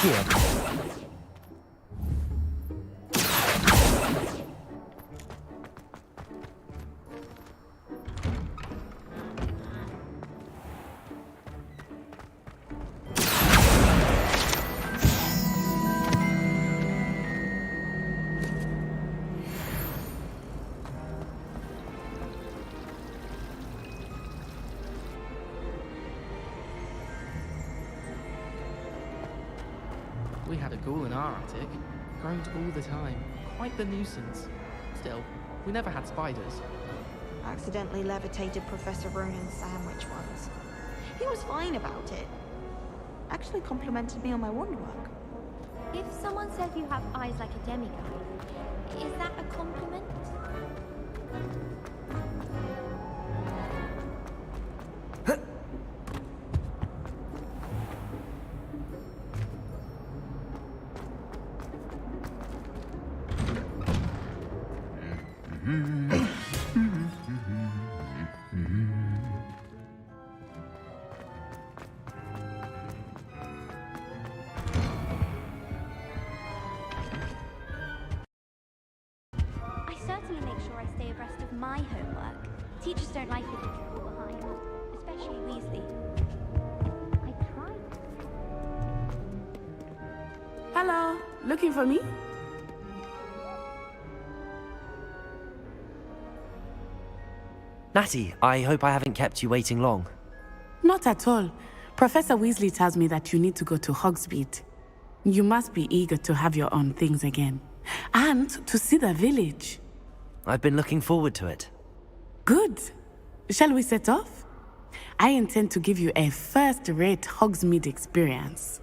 Here. We had a ghoul in our attic. Groaned all the time. Quite the nuisance. Still, we never had spiders. Accidentally levitated Professor Ronan's sandwich once. He was fine about it. Actually complimented me on my woodwork. If someone says you have eyes like a demigod, is that a compliment? My homework. Teachers don't like it if you fall behind, especially Weasley. I tried. Hello, looking for me? Natty, I hope I haven't kept you waiting long. Not at all. Professor Weasley tells me that you need to go to Hogsmeade. You must be eager to have your own things again. And to see the village. I've been looking forward to it. Good. Shall we set off? I intend to give you a first-rate Hogsmeade experience.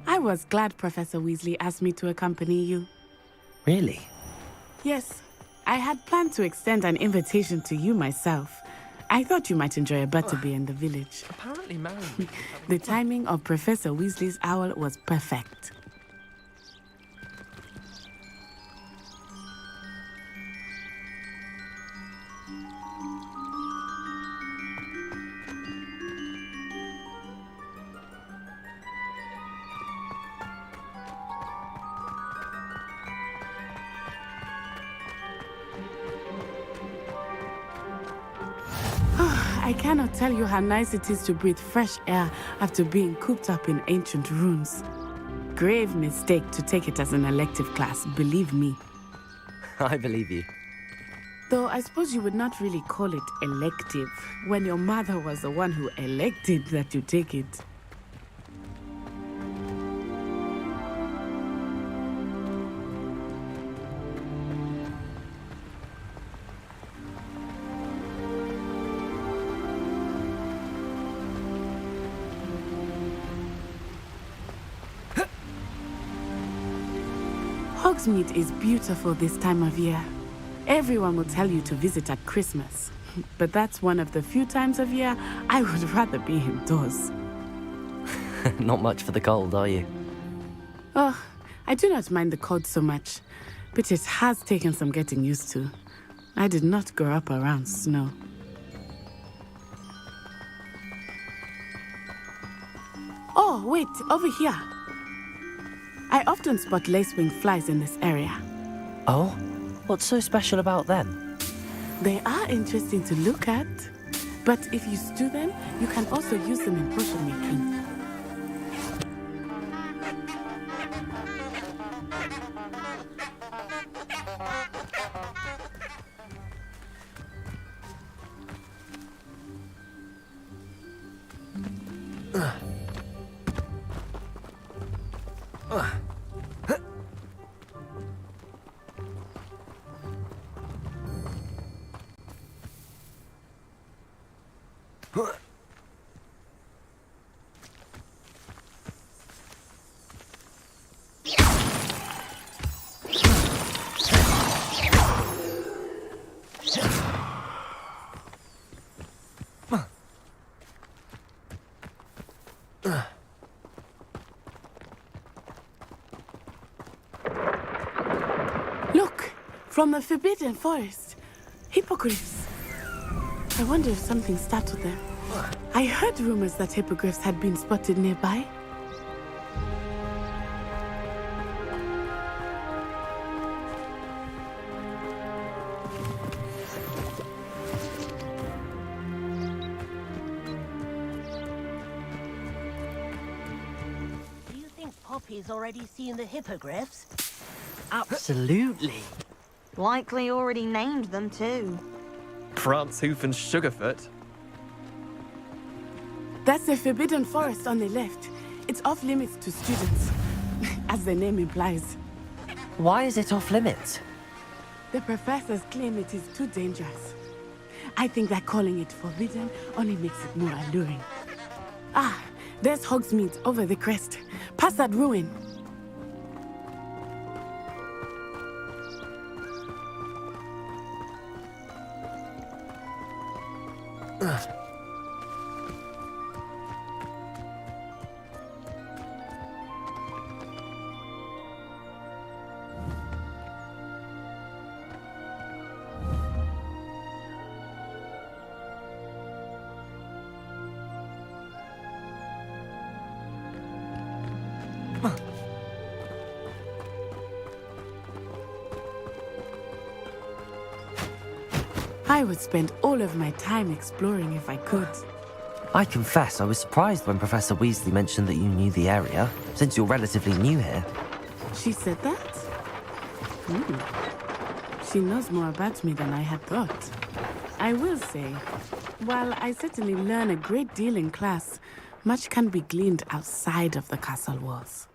I was glad Professor Weasley asked me to accompany you. Really? Yes, I had planned to extend an invitation to you myself. I thought you might enjoy a butterbeer in the village. Apparently marrying. The timing of Professor Weasley's owl was perfect. I cannot tell you how nice it is to breathe fresh air after being cooped up in ancient rooms. Grave mistake to take it as an elective class, believe me. I believe you. Though I suppose you would not really call it elective when your mother was the one who elected that you take it. Hogsmeade is beautiful this time of year. Everyone will tell you to visit at Christmas. But that's one of the few times of year I would rather be indoors. Not much for the cold, are you? Oh, I do not mind the cold so much, but it has taken some getting used to. I did not grow up around snow. Oh, wait, over here. I often spot lacewing flies in this area. Oh? What's so special about them? They are interesting to look at, but if you stew them, you can also use them in potion making. Look! From the Forbidden Forest. Hippogriffs. I wonder if something startled them. I heard rumors that hippogriffs had been spotted nearby. Do you think Poppy's already seen the hippogriffs? Absolutely. Likely already named them too. Prance, Hoof, and Sugarfoot. That's the Forbidden Forest on the left. It's off limits to students, as the name implies. Why is it off limits? The professors claim it is too dangerous. I think that calling it forbidden only makes it more alluring. Ah, there's Hogsmeade over the crest. Past that ruin. I would spend all of my time exploring if I could. I confess I was surprised when Professor Weasley mentioned that you knew the area, since you're relatively new here. She said that? She knows more about me than I had thought. I will say, while I certainly learn a great deal in class, much can be gleaned outside of the castle walls.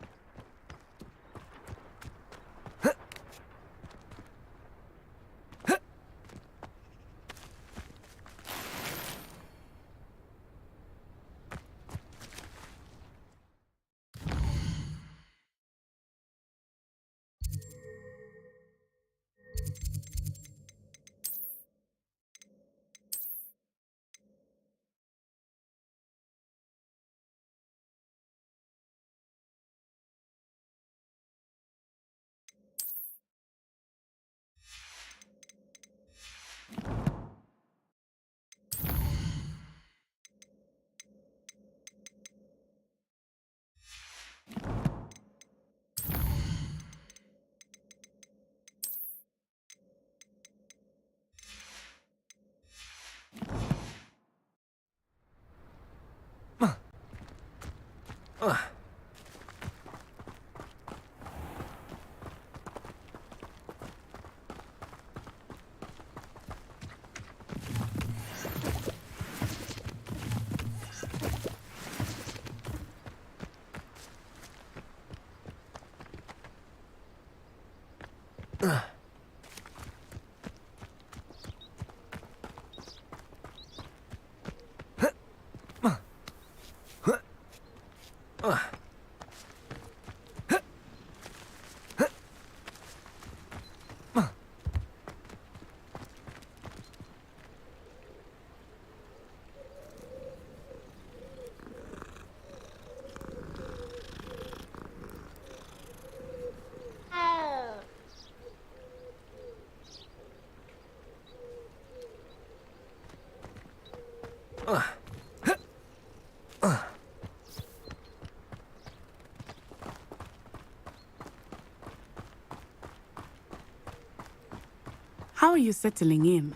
How are you settling in?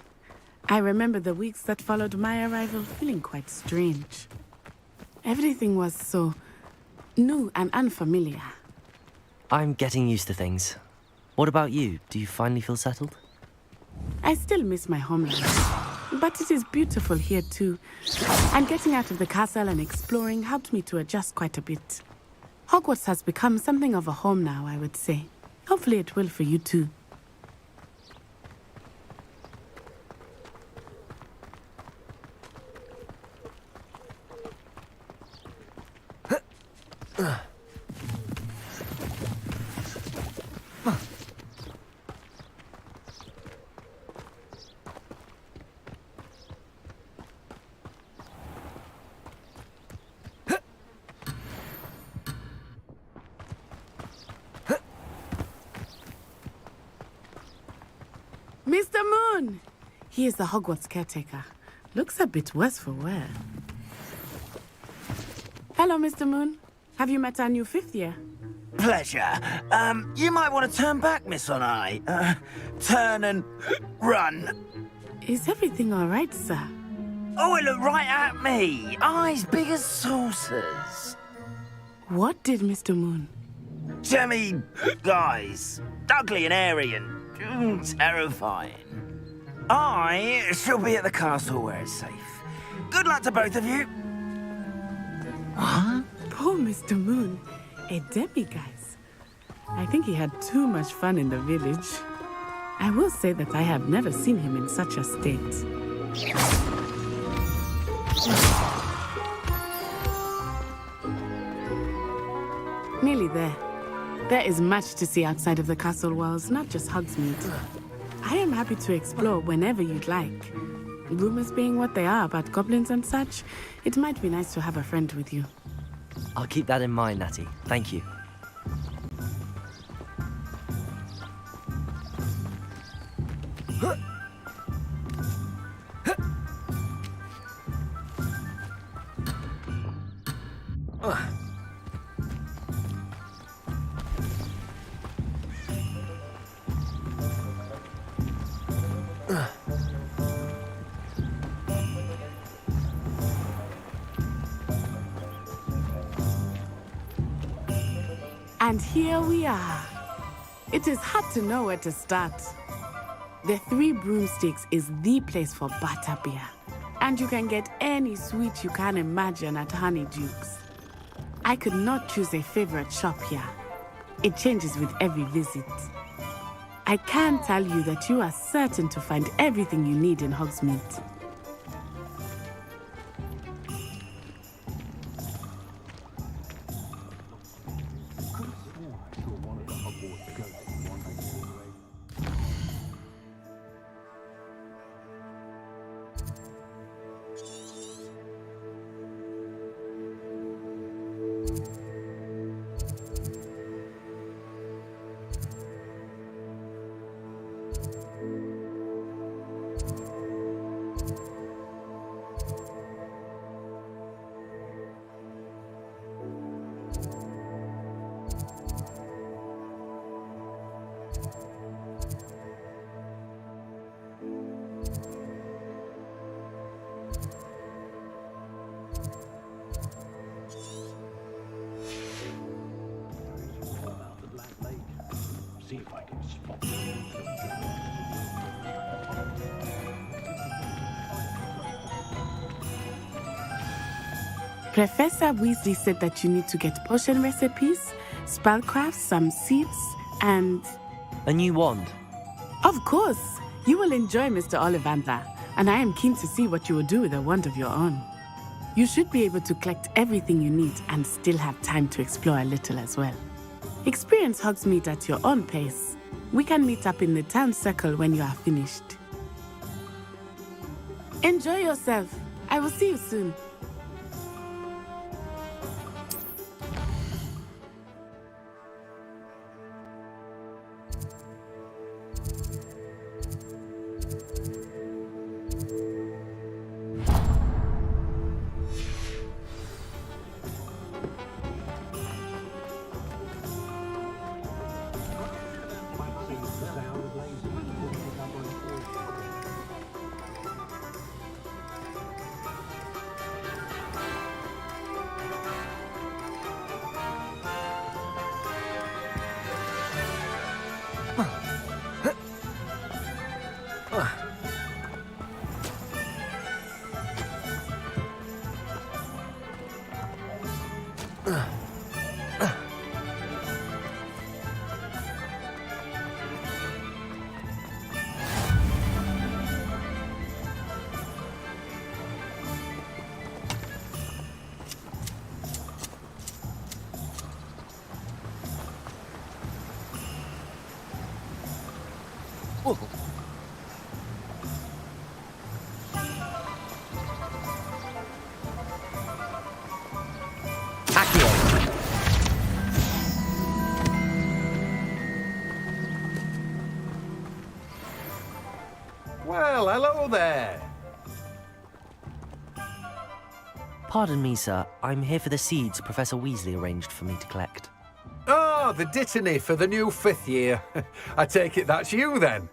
I remember the weeks that followed my arrival feeling quite strange. Everything was so new and unfamiliar. I'm getting used to things. What about you? Do you finally feel settled? I still miss my homeland, but it is beautiful here too. And getting out of the castle and exploring helped me to adjust quite a bit. Hogwarts has become something of a home now, I would say. Hopefully it will for you too. Mr. Moon! He is the Hogwarts caretaker. Looks a bit worse for wear. Hello, Mr. Moon. Have you met our new fifth year? Pleasure. You might want to turn back, Miss On-Eye. Turn and run. Is everything all right, sir? Oh, it looked right at me. Eyes big as saucers. What did Mr. Moon? Jemmy guys. Ugly and airy and terrifying. I shall be at the castle where it's safe. Good luck to both of you. What? Poor Mr. Moon. A demiguise. I think he had too much fun in the village. I will say that I have never seen him in such a state. Nearly there. There is much to see outside of the castle walls, not just Hogsmeade. I am happy to explore whenever you'd like. Rumors being what they are about goblins and such, it might be nice to have a friend with you. I'll keep that in mind, Natty. Thank you. And here we are. It is hard to know where to start. The Three Broomsticks is the place for butterbeer. And you can get any sweet you can imagine at Honeydukes. I could not choose a favorite shop here. It changes with every visit. I can tell you that you are certain to find everything you need in Hogsmeade. Professor Weasley said that you need to get potion recipes, spellcrafts, some seeds, and... A new wand. Of course. You will enjoy Mr. Ollivander, and I am keen to see what you will do with a wand of your own. You should be able to collect everything you need and still have time to explore a little as well. Experience Hogsmeade at your own pace. We can meet up in the town circle when you are finished. Enjoy yourself. I will see you soon. Well, hello there. Pardon me, sir. I'm here for the seeds Professor Weasley arranged for me to collect. Oh, the dittany for the new 5th year. I take it that's you then.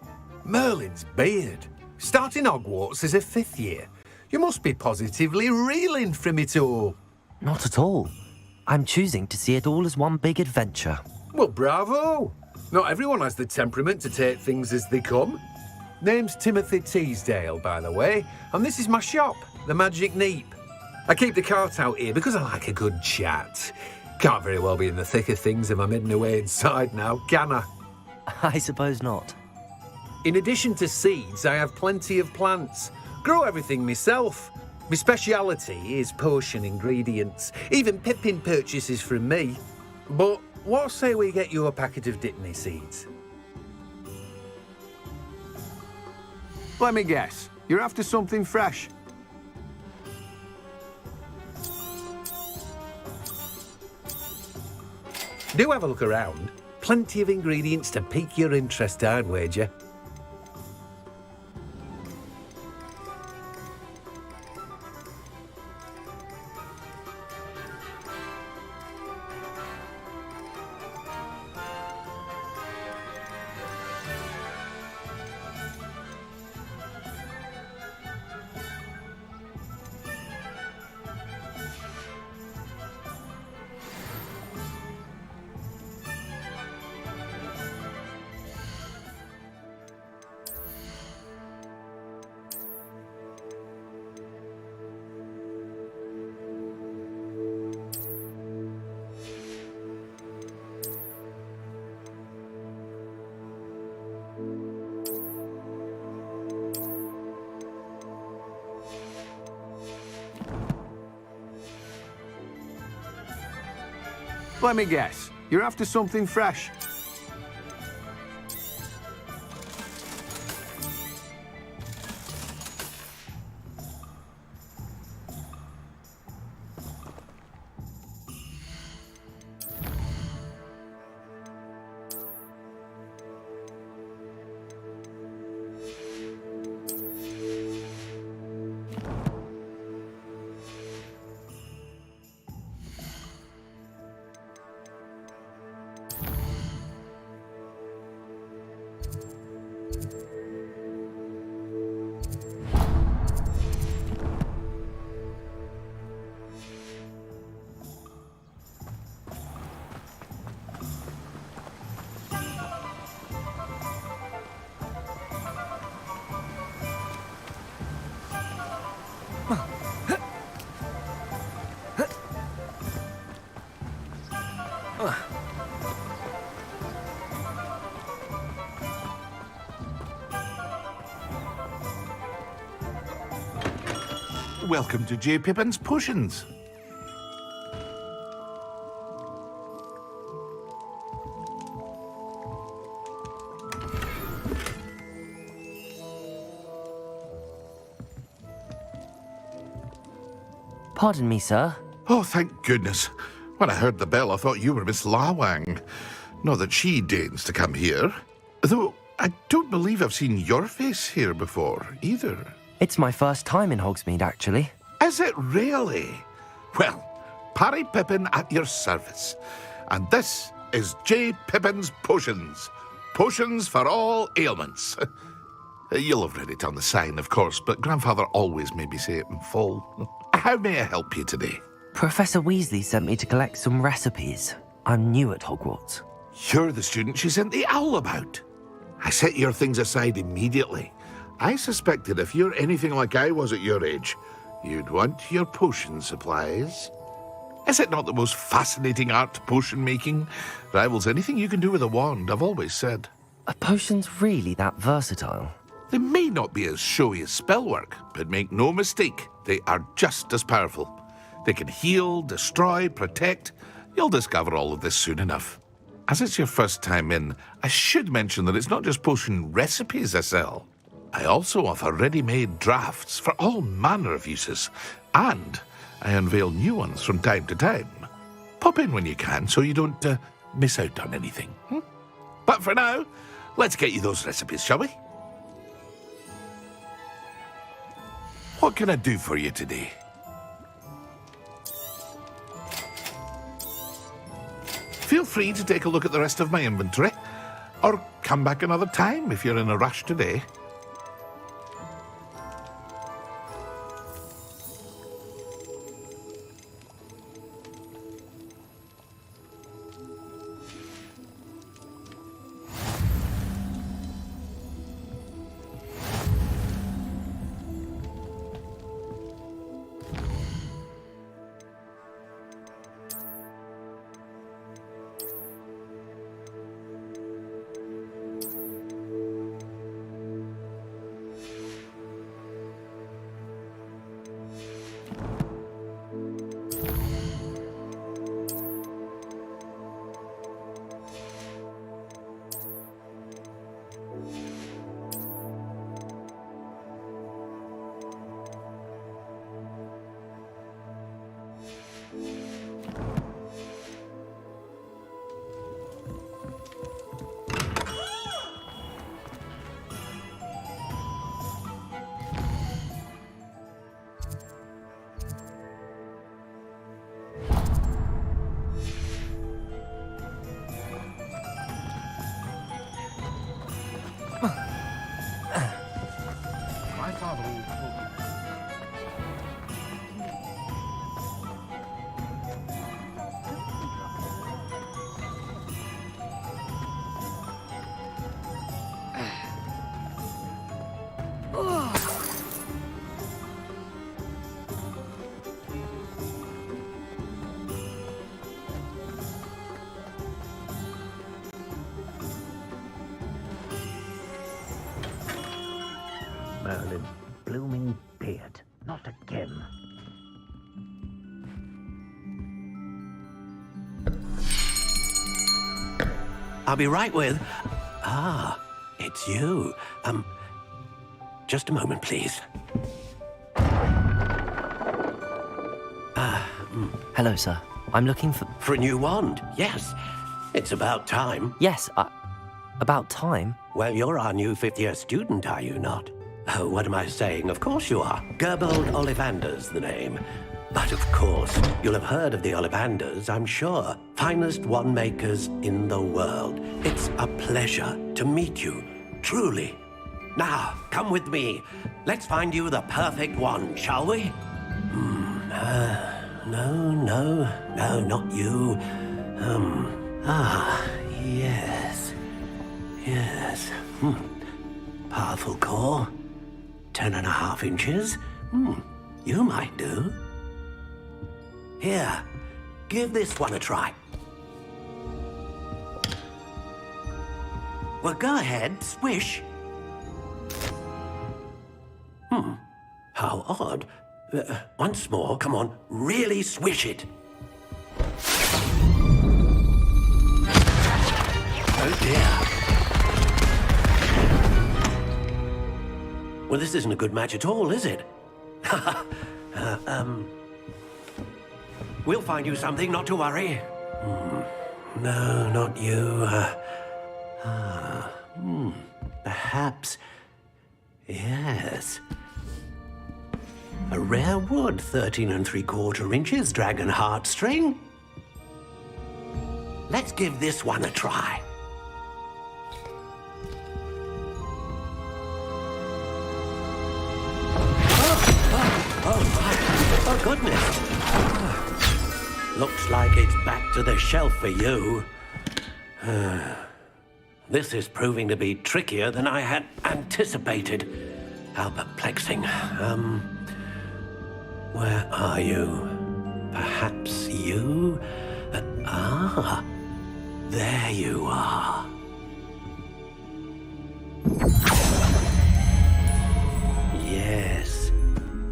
Merlin's beard. Starting Hogwarts as a 5th year. You must be positively reeling from it all. Not at all. I'm choosing to see it all as one big adventure. Well, bravo. Not everyone has the temperament to take things as they come. Name's Timothy Teasdale, by the way, and this is my shop, the Magic Neep. I keep the cart out here because I like a good chat. Can't very well be in the thick of things if I'm hidden away inside now, can I? I suppose not. In addition to seeds, I have plenty of plants. Grow everything myself. My speciality is potion ingredients. Even Pippin purchases from me. But what say we get you a packet of Dittany seeds? Let me guess. You're after something fresh. Do have a look around. Plenty of ingredients to pique your interest, I'd wager. Let me guess. You're after something fresh. welcome to J. Pippin's Potions. Pardon me, sir. Oh, thank goodness. When I heard the bell, I thought you were Miss Lawang. Not that she deigns to come here. Though I don't believe I've seen your face here before, either. It's my first time in Hogsmeade, actually. Is it really? Well, Parry Pippin at your service. And this is J. Pippin's Potions. Potions for all ailments. You'll have read it on the sign, of course, but Grandfather always made me say it in full. How may I help you today? Professor Weasley sent me to collect some recipes. I'm new at Hogwarts. You're the student she sent the owl about. I set your things aside immediately. I suspected if you're anything like I was at your age, you'd want your potion supplies. Is it not the most fascinating art, potion making? Rivals anything you can do with a wand, I've always said. Are potions really that versatile? They may not be as showy as spellwork, but make no mistake, they are just as powerful. They can heal, destroy, protect. You'll discover all of this soon enough. As it's your first time in, I should mention that it's not just potion recipes I sell. I also offer ready-made drafts for all manner of uses, and I unveil new ones from time to time. Pop in when you can so you don't miss out on anything. But for now, let's get you those recipes, shall we? What can I do for you today? Feel free to take a look at the rest of my inventory, or come back another time if you're in a rush today. Merlin's blooming beard. Not again. I'll be right with... Ah, it's you. Just a moment, please. Hello, sir. I'm looking for... For a new wand, yes. It's about time. Yes, about time. Well, you're our new fifth-year student, are you not? Oh, what am I saying? Of course you are. Gerbold Ollivander's the name. But of course, you'll have heard of the Ollivanders, I'm sure. Finest wand makers in the world. It's a pleasure to meet you, truly. Now, come with me. Let's find you the perfect wand, shall we? No, not you. Yes. Powerful core. 10.5 inches. You might do. Here, give this one a try. Well, go ahead, swish. How odd. Once more, come on, really swish it. Oh dear. Well, this isn't a good match at all, is it? We'll find you something, not to worry. No, not you. Perhaps. Yes. A rare wood, 13 3/4 inches, dragon heartstring. Let's give this one a try. Oh, goodness. Looks like it's back to the shelf for you. This is proving to be trickier than I had anticipated. How perplexing. Where are you? Perhaps you? There you are. Yes,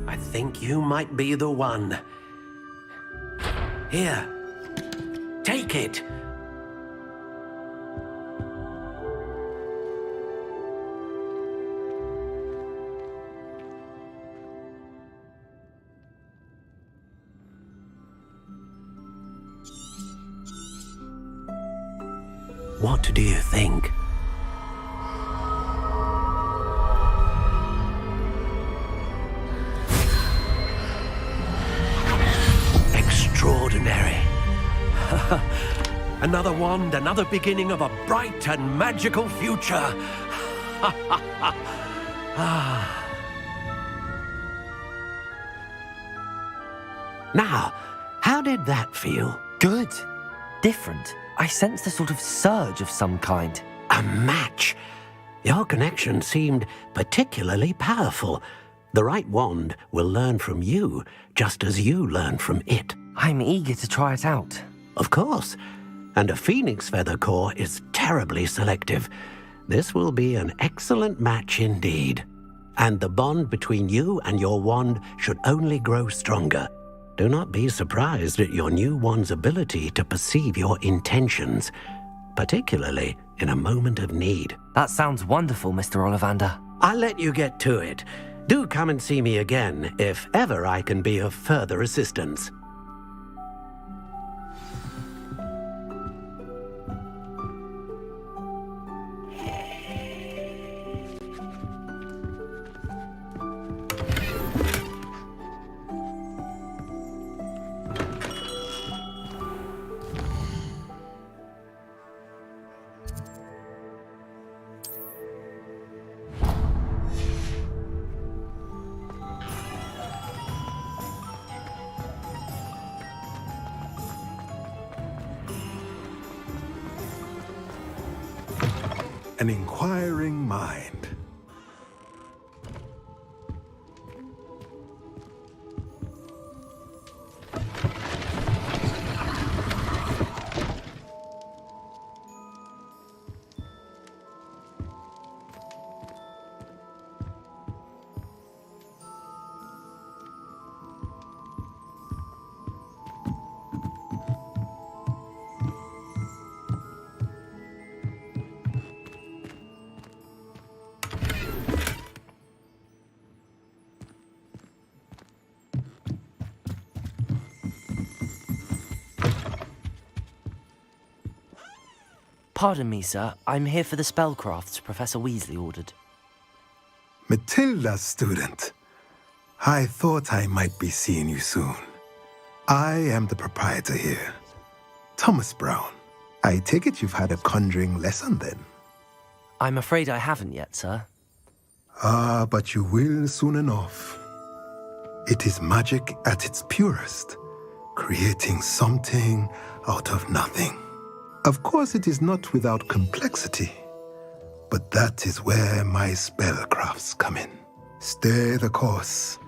I think you might be the one. Here, take it. What do you think? Extraordinary. Another wand, another beginning of a bright and magical future. Now, how did that feel? Good. Different. I sensed a sort of surge of some kind. A match. Your connection seemed particularly powerful. The right wand will learn from you, just as you learn from it. I'm eager to try it out. Of course. And a phoenix feather core is terribly selective. This will be an excellent match indeed. And the bond between you and your wand should only grow stronger. Do not be surprised at your new wand's ability to perceive your intentions, particularly in a moment of need. That sounds wonderful, Mr. Ollivander. I'll let you get to it. Do come and see me again if ever I can be of further assistance. An inquiring mind. Pardon me, sir. I'm here for the spellcrafts Professor Weasley ordered. Matilda's student. I thought I might be seeing you soon. I am the proprietor here, Thomas Brown. I take it you've had a conjuring lesson then? I'm afraid I haven't yet, sir. Ah, but you will soon enough. It is magic at its purest, creating something out of nothing. Of course, it is not without complexity, but that is where my spellcrafts come in. Stay the course,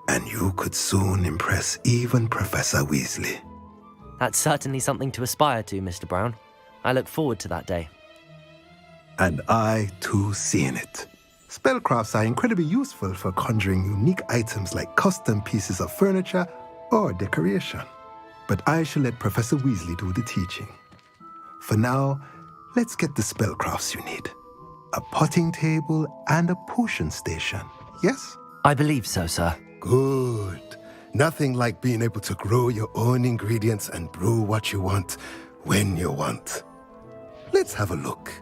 and you could soon impress even Professor Weasley. That's certainly something to aspire to, Mr. Brown. I look forward to that day. And I, too, seeing it. Spellcrafts are incredibly useful for conjuring unique items like custom pieces of furniture or decoration. But I shall let Professor Weasley do the teaching. For now, let's get the spellcrafts you need. A potting table and a potion station, yes? I believe so, sir. Good. Nothing like being able to grow your own ingredients and brew what you want when you want. Let's have a look.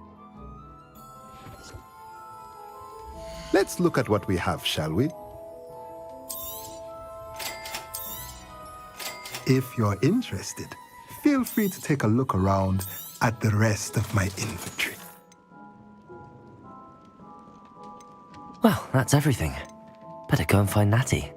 Let's look at what we have, shall we? If you're interested, feel free to take a look around at the rest of my inventory. Well, that's everything. Better go and find Natty.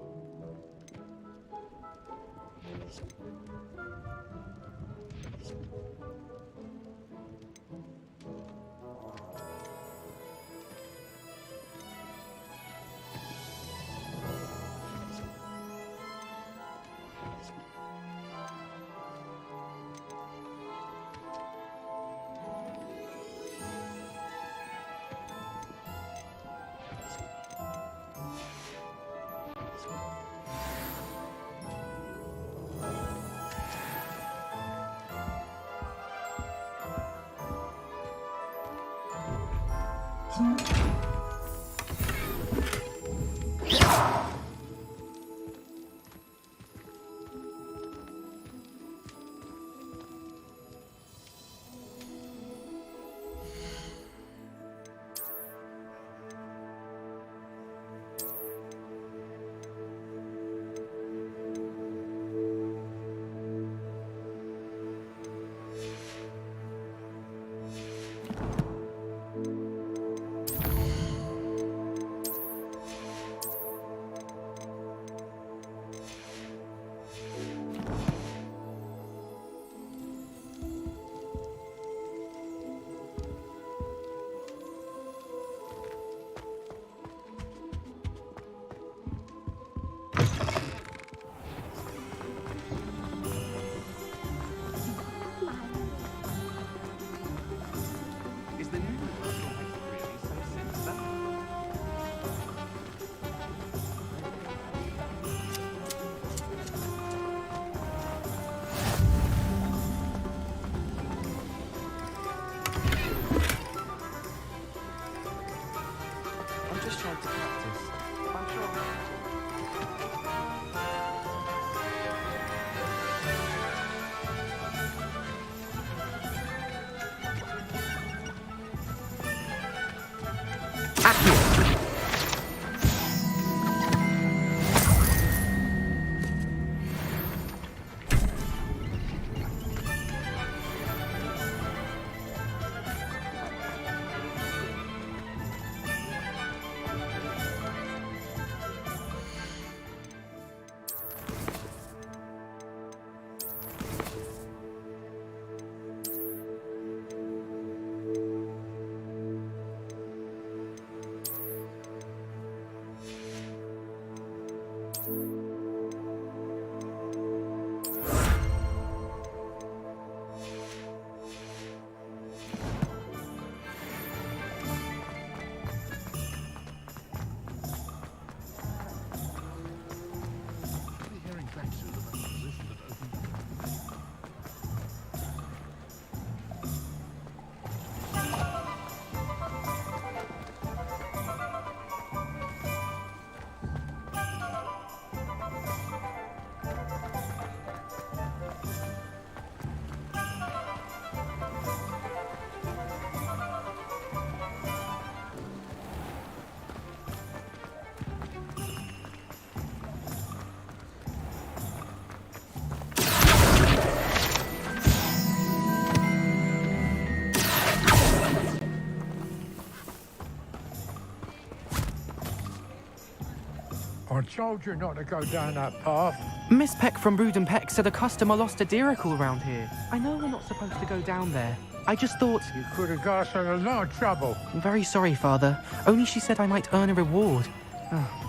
I told you not to go down that path. Miss Peck from Brood and Peck said a customer lost a diricle around here. I know we're not supposed to go down there. I just thought... You could have got us in a lot of trouble. I'm very sorry, Father. Only she said I might earn a reward.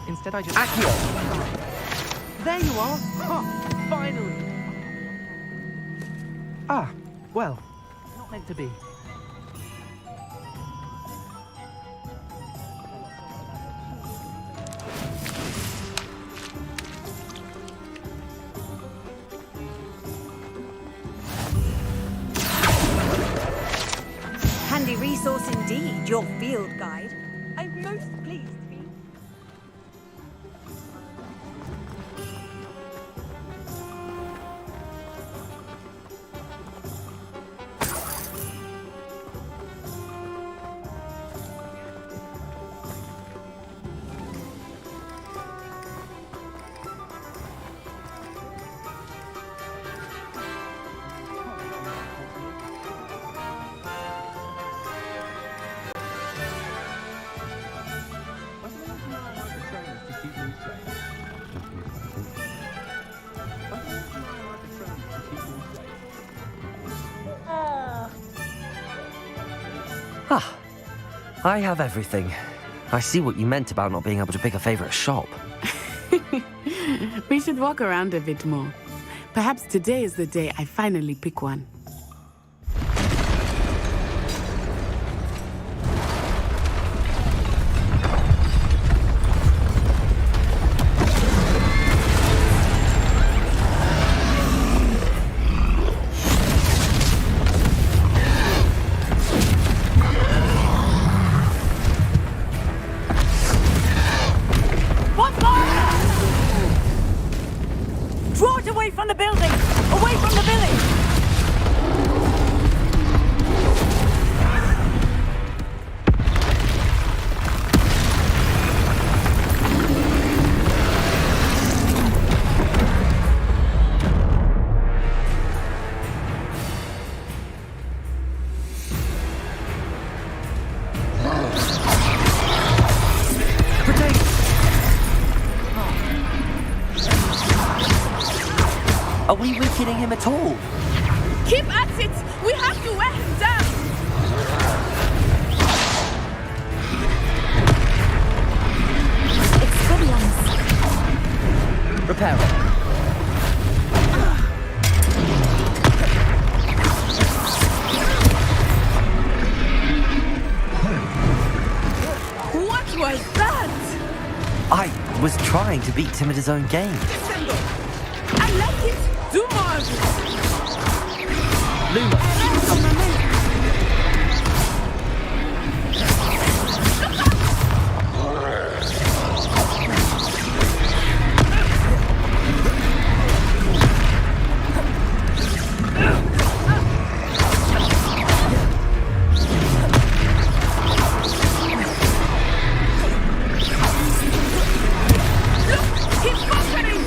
Instead I just... Accio! There you are! Ha! Finally! Ah, well, not meant to be. Yes, indeed, your field guide. I'm most pleased to be... Ah, I have everything. I see what you meant about not being able to pick a favorite shop. We should walk around a bit more. Perhaps today is the day I finally pick one. Draw it away from the building! Away from the village! Are we weakening him at all? Keep at it! We have to wear him down! Expelliarmus. Repair it. What was that? I was trying to beat him at his own game. I like it! Do more of it! Luma, He's conquering!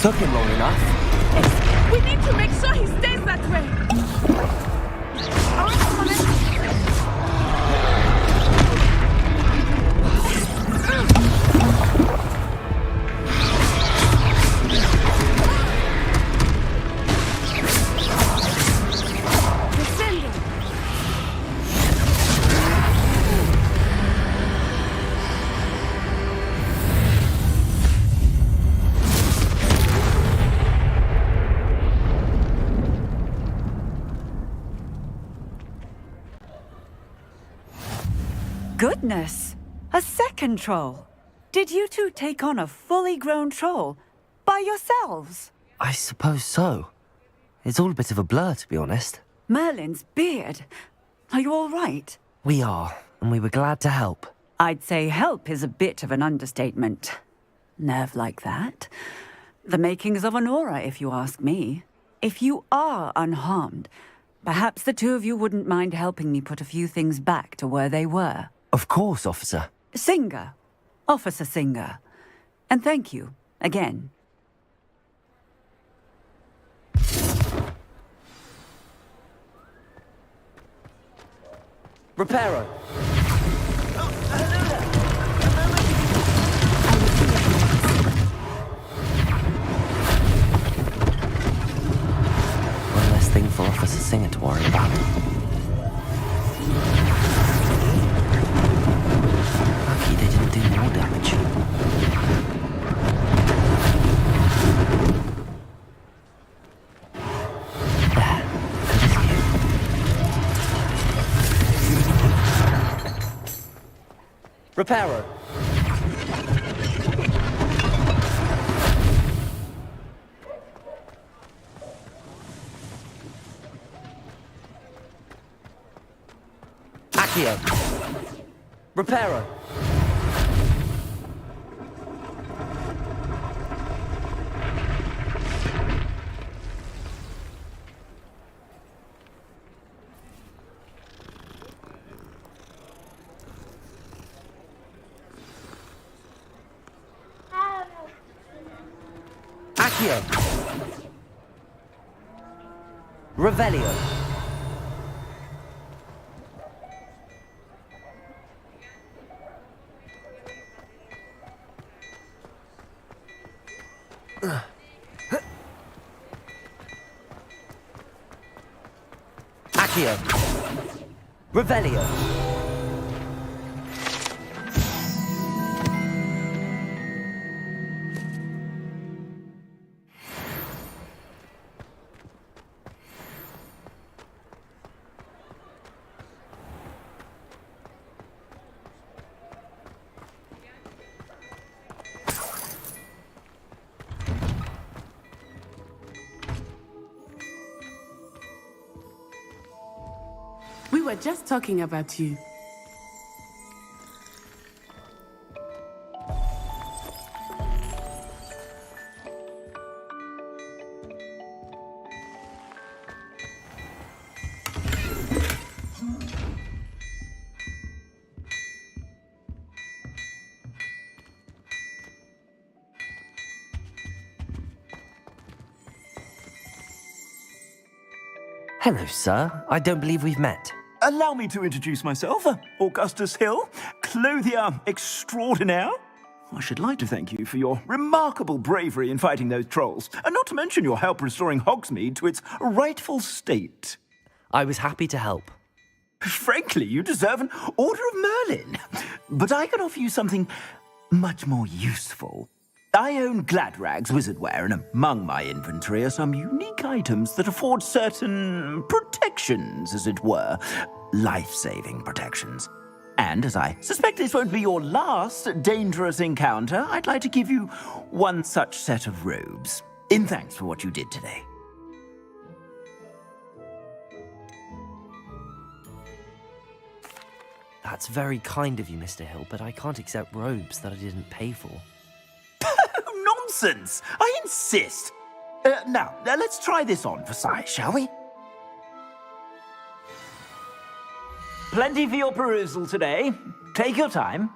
took him long enough. We need to make sure he stays that way! Goodness! A second troll! Did you two take on a fully grown troll? By yourselves? I suppose so. It's all a bit of a blur, to be honest. Merlin's beard. Are you all right? We are, and we were glad to help. I'd say help is a bit of an understatement. Nerve like that. The makings of an aura, if you ask me. If you are unharmed, perhaps the two of you wouldn't mind helping me put a few things back to where they were. Of course, officer. Singer. Officer Singer. And thank you, again. Reparo. One less thing for Officer Singer to worry about. Lucky they didn't do more damage. There. Good as you. Reparo. Accio. Revelio. Reparo. Accio. Revelio. Accio. Revelio. We were just talking about you. Hello, sir. I don't believe we've met. Allow me to introduce myself, Augustus Hill, clothier extraordinaire. I should like to thank you for your remarkable bravery in fighting those trolls, and not to mention your help restoring Hogsmeade to its rightful state. I was happy to help. Frankly, you deserve an Order of Merlin. But I can offer you something much more useful. I own Gladrag's wizardware, and among my inventory are some unique items that afford certain protections, as it were. Life-saving protections. And as I suspect this won't be your last dangerous encounter, I'd like to give you one such set of robes, in thanks for what you did today. That's very kind of you, Mr. Hill, but I can't accept robes that I didn't pay for. Nonsense! I insist! Now, let's try this on for size, shall we? Plenty for your perusal today. Take your time.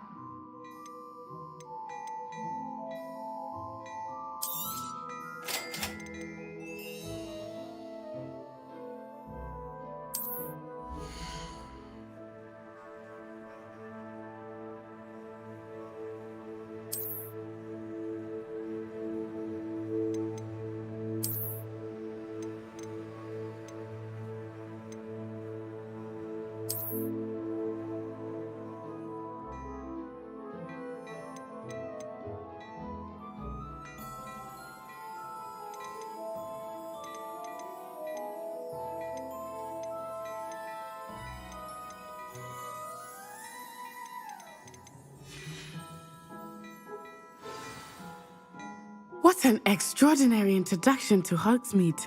What an extraordinary introduction to Hogsmeade.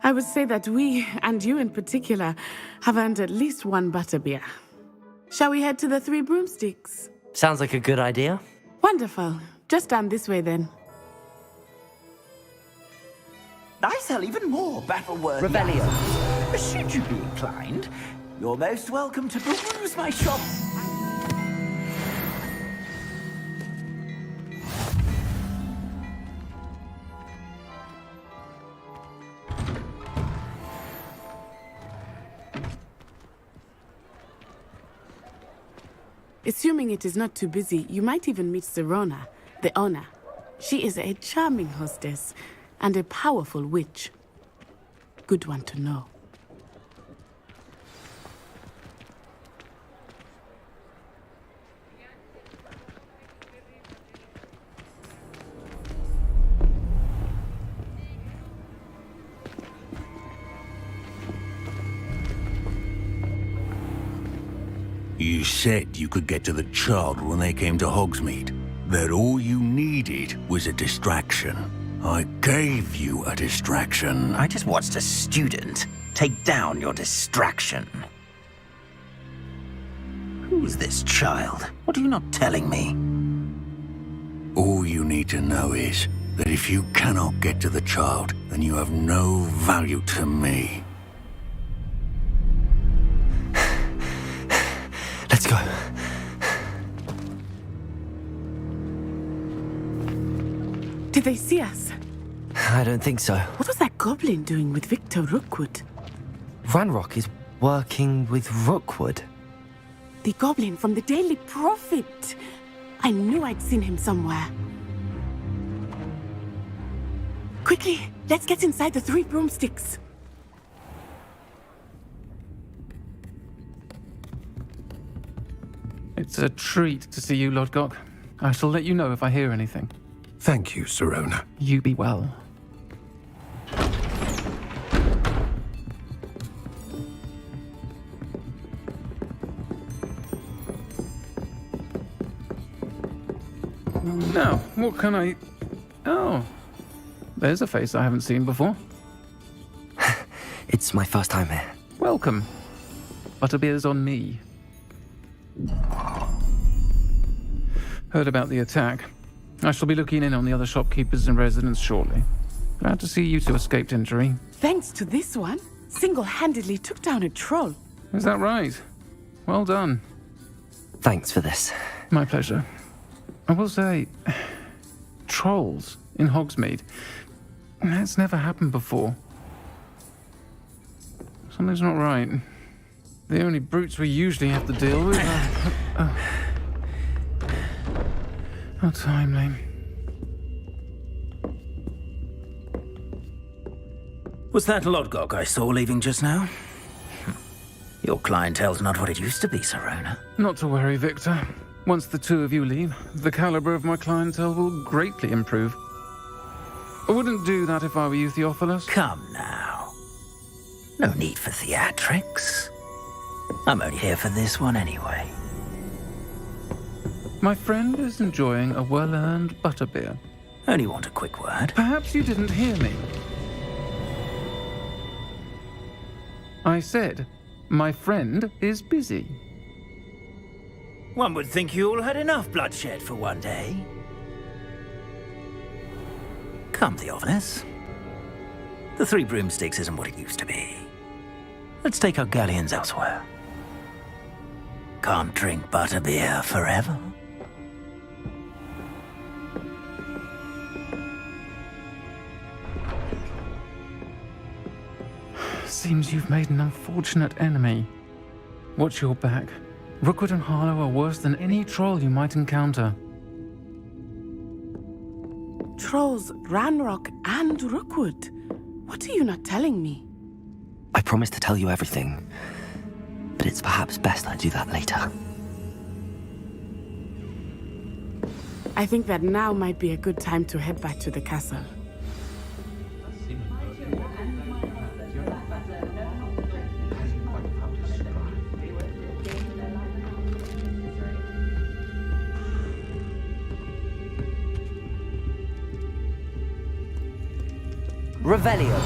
I would say that we, and you in particular, have earned at least one butterbeer. Shall we head to the Three Broomsticks? Sounds like a good idea. Wonderful. Just down this way then. I sell even more battle-worthy Revelio. items. Should you be inclined, you're most welcome to peruse my shop. Assuming it is not too busy, you might even meet Serona, the owner. She is a charming hostess and a powerful witch. Good one to know. You said you could get to the child when they came to Hogsmeade. That all you needed was a distraction. I gave you a distraction. I just watched a student take down your distraction. Who's this child? What are you not telling me? All you need to know is that if you cannot get to the child, then you have no value to me. Let's go. Did they see us? I don't think so. What was that goblin doing with Victor Rookwood? Ranrock is working with Rookwood. The goblin from the Daily Prophet. I knew I'd seen him somewhere. Quickly, let's get inside the 3 broomsticks. It's a treat to see you, Lord Gok. I shall let you know if I hear anything. Thank you, Sirona. You be well. Now, what can I... Oh, there's a face I haven't seen before. It's my first time here. Welcome. Butterbeer's on me. Heard about the attack. I shall be looking in on the other shopkeepers and residents shortly. Glad to see you two escaped injury. Thanks to this one, single-handedly took down a troll. Is that right? Well done. Thanks for this. My pleasure. I will say, trolls in Hogsmeade. That's never happened before. Something's not right. The only brutes we usually have to deal with are... How timely. Was that Lodgok I saw leaving just now? Your clientele's not what it used to be, Sirona. Not to worry, Victor. Once the two of you leave, the caliber of my clientele will greatly improve. I wouldn't do that if I were you, Theophilus. Come now. No need for theatrics. I'm only here for this one anyway. My friend is enjoying a well-earned butterbeer. Only want a quick word. Perhaps you didn't hear me. I said, my friend is busy. One would think you all had enough bloodshed for one day. Come, Theophilus. The 3 broomsticks isn't what it used to be. Let's take our galleons elsewhere. Can't drink butterbeer forever. Seems you've made an unfortunate enemy. Watch your back. Rookwood and Harlow are worse than any troll you might encounter. Trolls, Ranrock, and Rookwood. What are you not telling me? I promised to tell you everything, but it's perhaps best I do that later. I think that now might be a good time to head back to the castle. Revelio.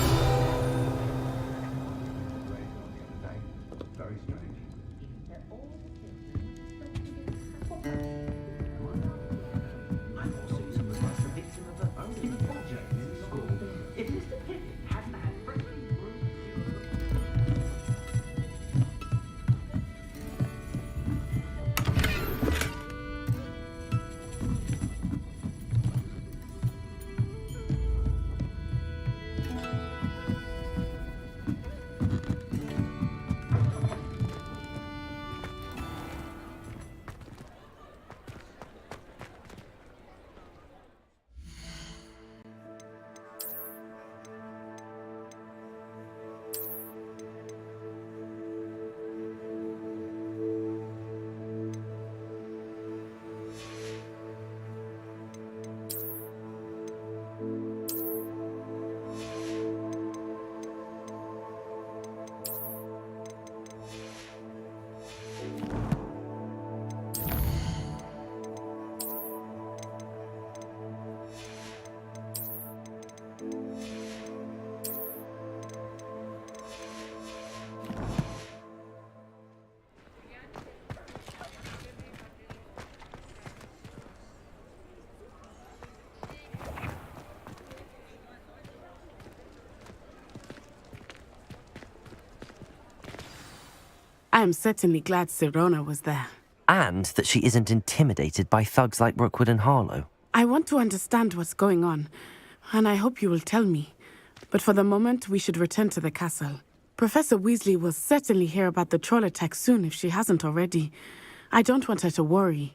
I am certainly glad Sirona was there. And that she isn't intimidated by thugs like Rookwood and Harlow. I want to understand what's going on, and I hope you will tell me. But for the moment, we should return to the castle. Professor Weasley will certainly hear about the troll attack soon if she hasn't already. I don't want her to worry.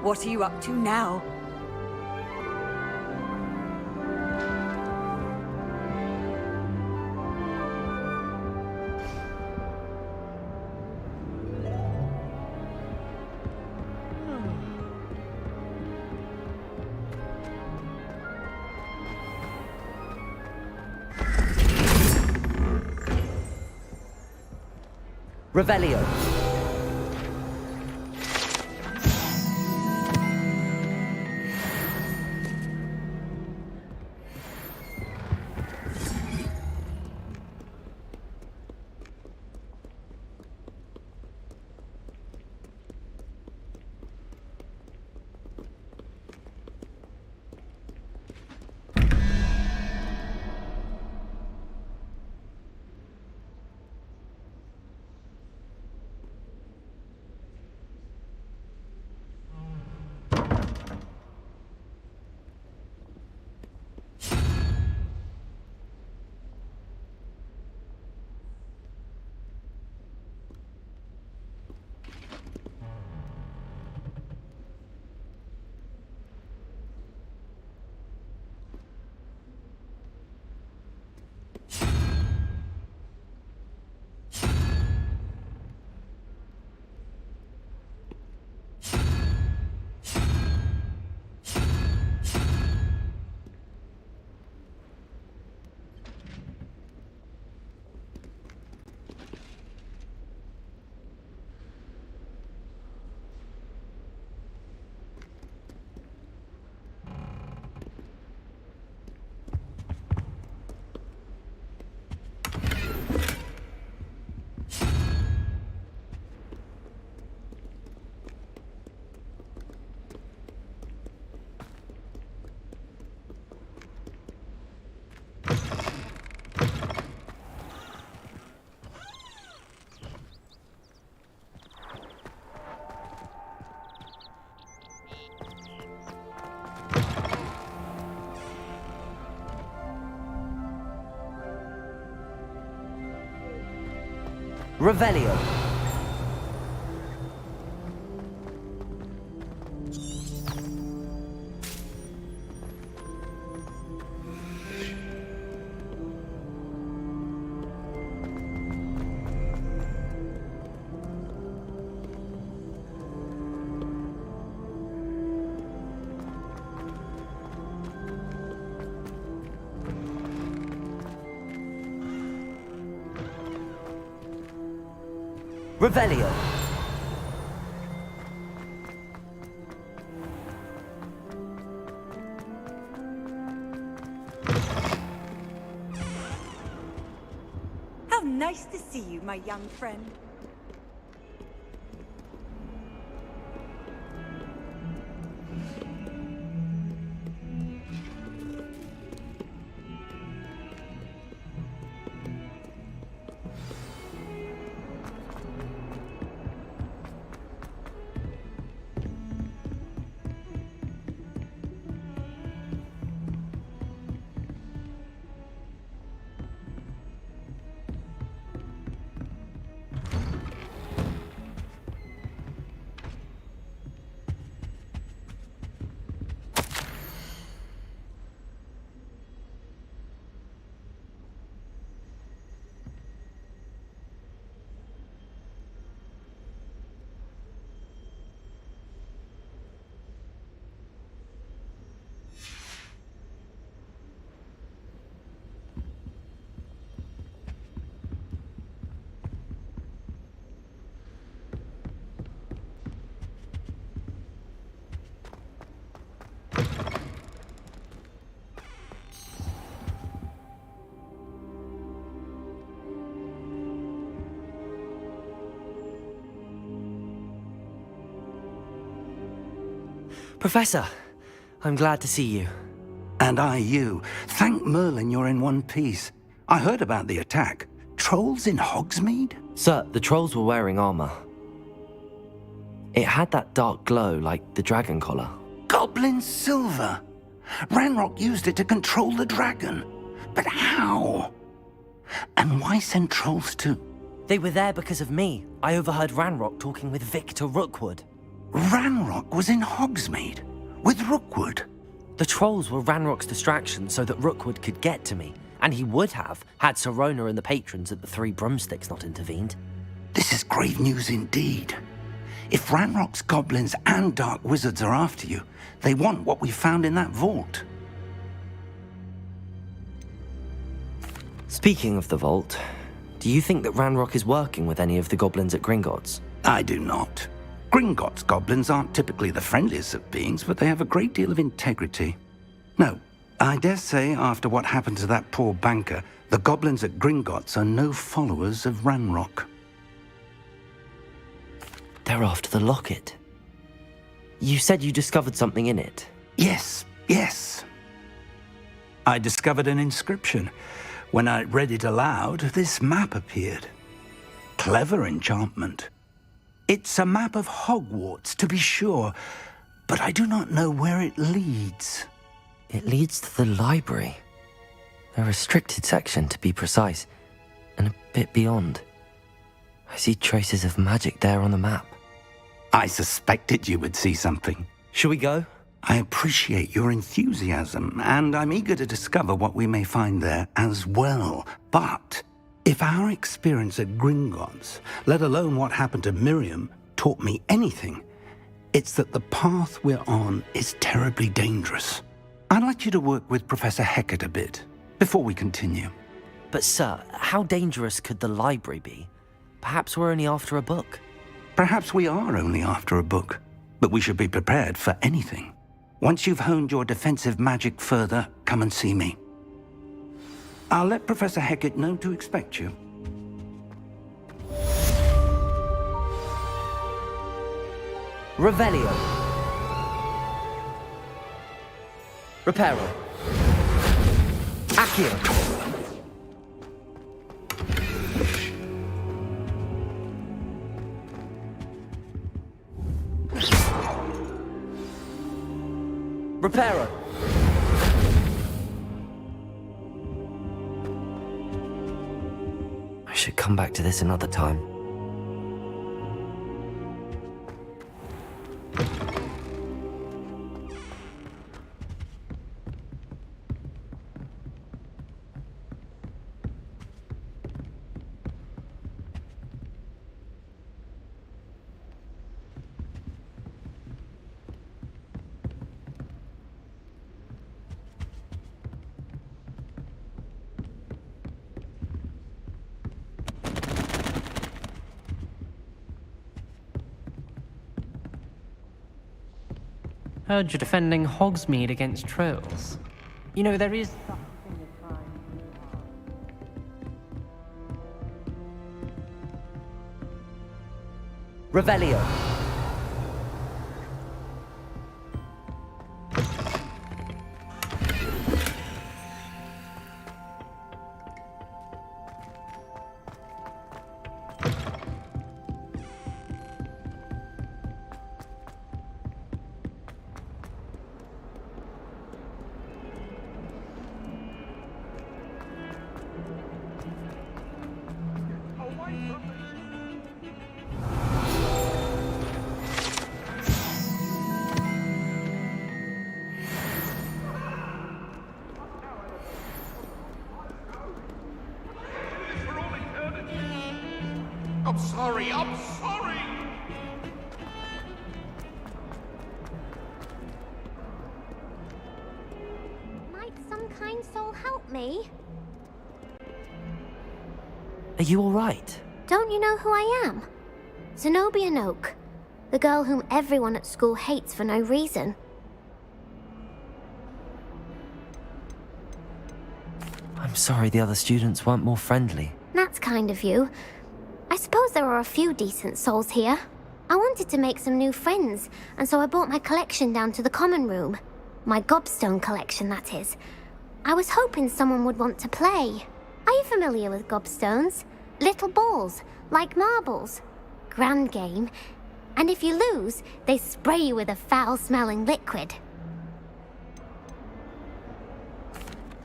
What are you up to now? Revelio. Revelio. Revelio. How nice to see you, my young friend. Professor, I'm glad to see you. And I you. Thank Merlin you're in one piece. I heard about the attack. Trolls in Hogsmeade? Sir, the trolls were wearing armor. It had that dark glow like the dragon collar. Goblin silver! Ranrock used it to control the dragon. But how? And why send trolls to... They were there because of me. I overheard Ranrock talking with Victor Rookwood. Ranrock was in Hogsmeade? With Rookwood? The trolls were Ranrock's distraction so that Rookwood could get to me. And he would have, had Sirona and the patrons at the Three Broomsticks not intervened. This is grave news indeed. If Ranrock's goblins and dark wizards are after you, they want what we found in that vault. Speaking of the vault, do you think that Ranrock is working with any of the goblins at Gringotts? I do not. Gringotts goblins aren't typically the friendliest of beings, but they have a great deal of integrity. No, I dare say after what happened to that poor banker, the goblins at Gringotts are no followers of Ranrock. They're after the locket. You said you discovered something in it. Yes. I discovered an inscription. When I read it aloud, this map appeared. Clever enchantment. It's a map of Hogwarts, to be sure, but I do not know where it leads. It leads to the library. A restricted section, to be precise, and a bit beyond. I see traces of magic there on the map. I suspected you would see something. Shall we go? I appreciate your enthusiasm, and I'm eager to discover what we may find there as well. But if our experience at Gringotts, let alone what happened to Miriam, taught me anything, it's that the path we're on is terribly dangerous. I'd like you to work with Professor Hecat a bit before we continue. But sir, how dangerous could the library be? Perhaps we're only after a book. Perhaps we are only after a book, but we should be prepared for anything. Once you've honed your defensive magic further, come and see me. I'll let Professor Hecat know to expect you. Revelio. Reparo. Accio. Reparo. I should come back to this another time. Heard you're defending Hogsmeade against trolls. You know, there is... Revelio. I'm sorry, I'm sorry! Might some kind soul help me? Are you alright? Don't you know who I am? Zenobia Noak, the girl whom everyone at school hates for no reason. I'm sorry the other students weren't more friendly. That's kind of you. I suppose there are a few decent souls here. I wanted to make some new friends, and so I brought my collection down to the common room. My gobstone collection, that is. I was hoping someone would want to play. Are you familiar with gobstones? Little balls, like marbles. Grand game. And if you lose, they spray you with a foul-smelling liquid.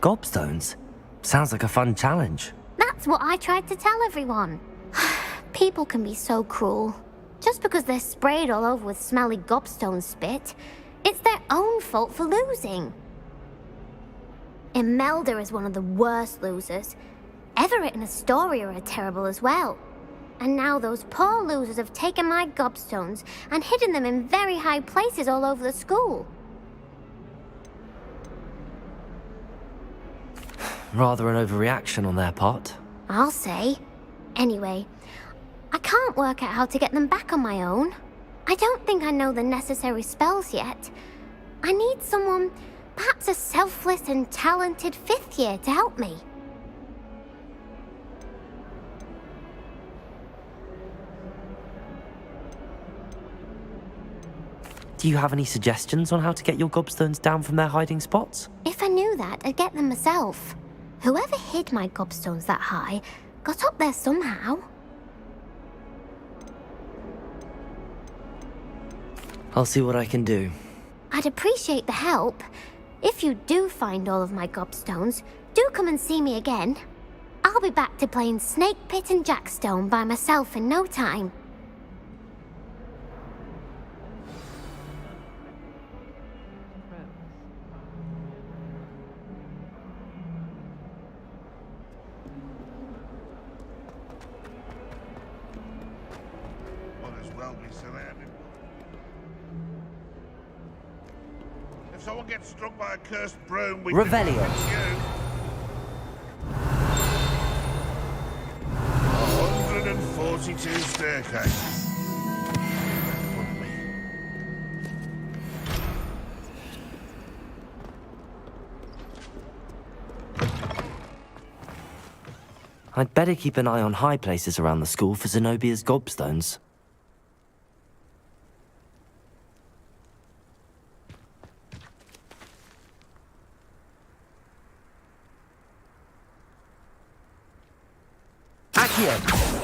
Gobstones? Sounds like a fun challenge. That's what I tried to tell everyone. People can be so cruel. Just because they're sprayed all over with smelly gobstone spit, it's their own fault for losing. Imelda is one of the worst losers. Everett and Astoria are terrible as well. And now those poor losers have taken my gobstones and hidden them in very high places all over the school. Rather an overreaction on their part. I'll say. Anyway, I can't work out how to get them back on my own. I don't think I know the necessary spells yet. I need someone, perhaps a selfless and talented 5th year to help me. Do you have any suggestions on how to get your gobstones down from their hiding spots? If I knew that, I'd get them myself. Whoever hid my gobstones that high got up there somehow. I'll see what I can do. I'd appreciate the help. If you do find all of my gobstones, do come and see me again. I'll be back to playing Snake Pit and Jackstone by myself in no time. If someone gets struck by a cursed broom, we Revelio. can fix you. 142 staircases. I'd better keep an eye on high places around the school for Zenobia's gobstones. Accio!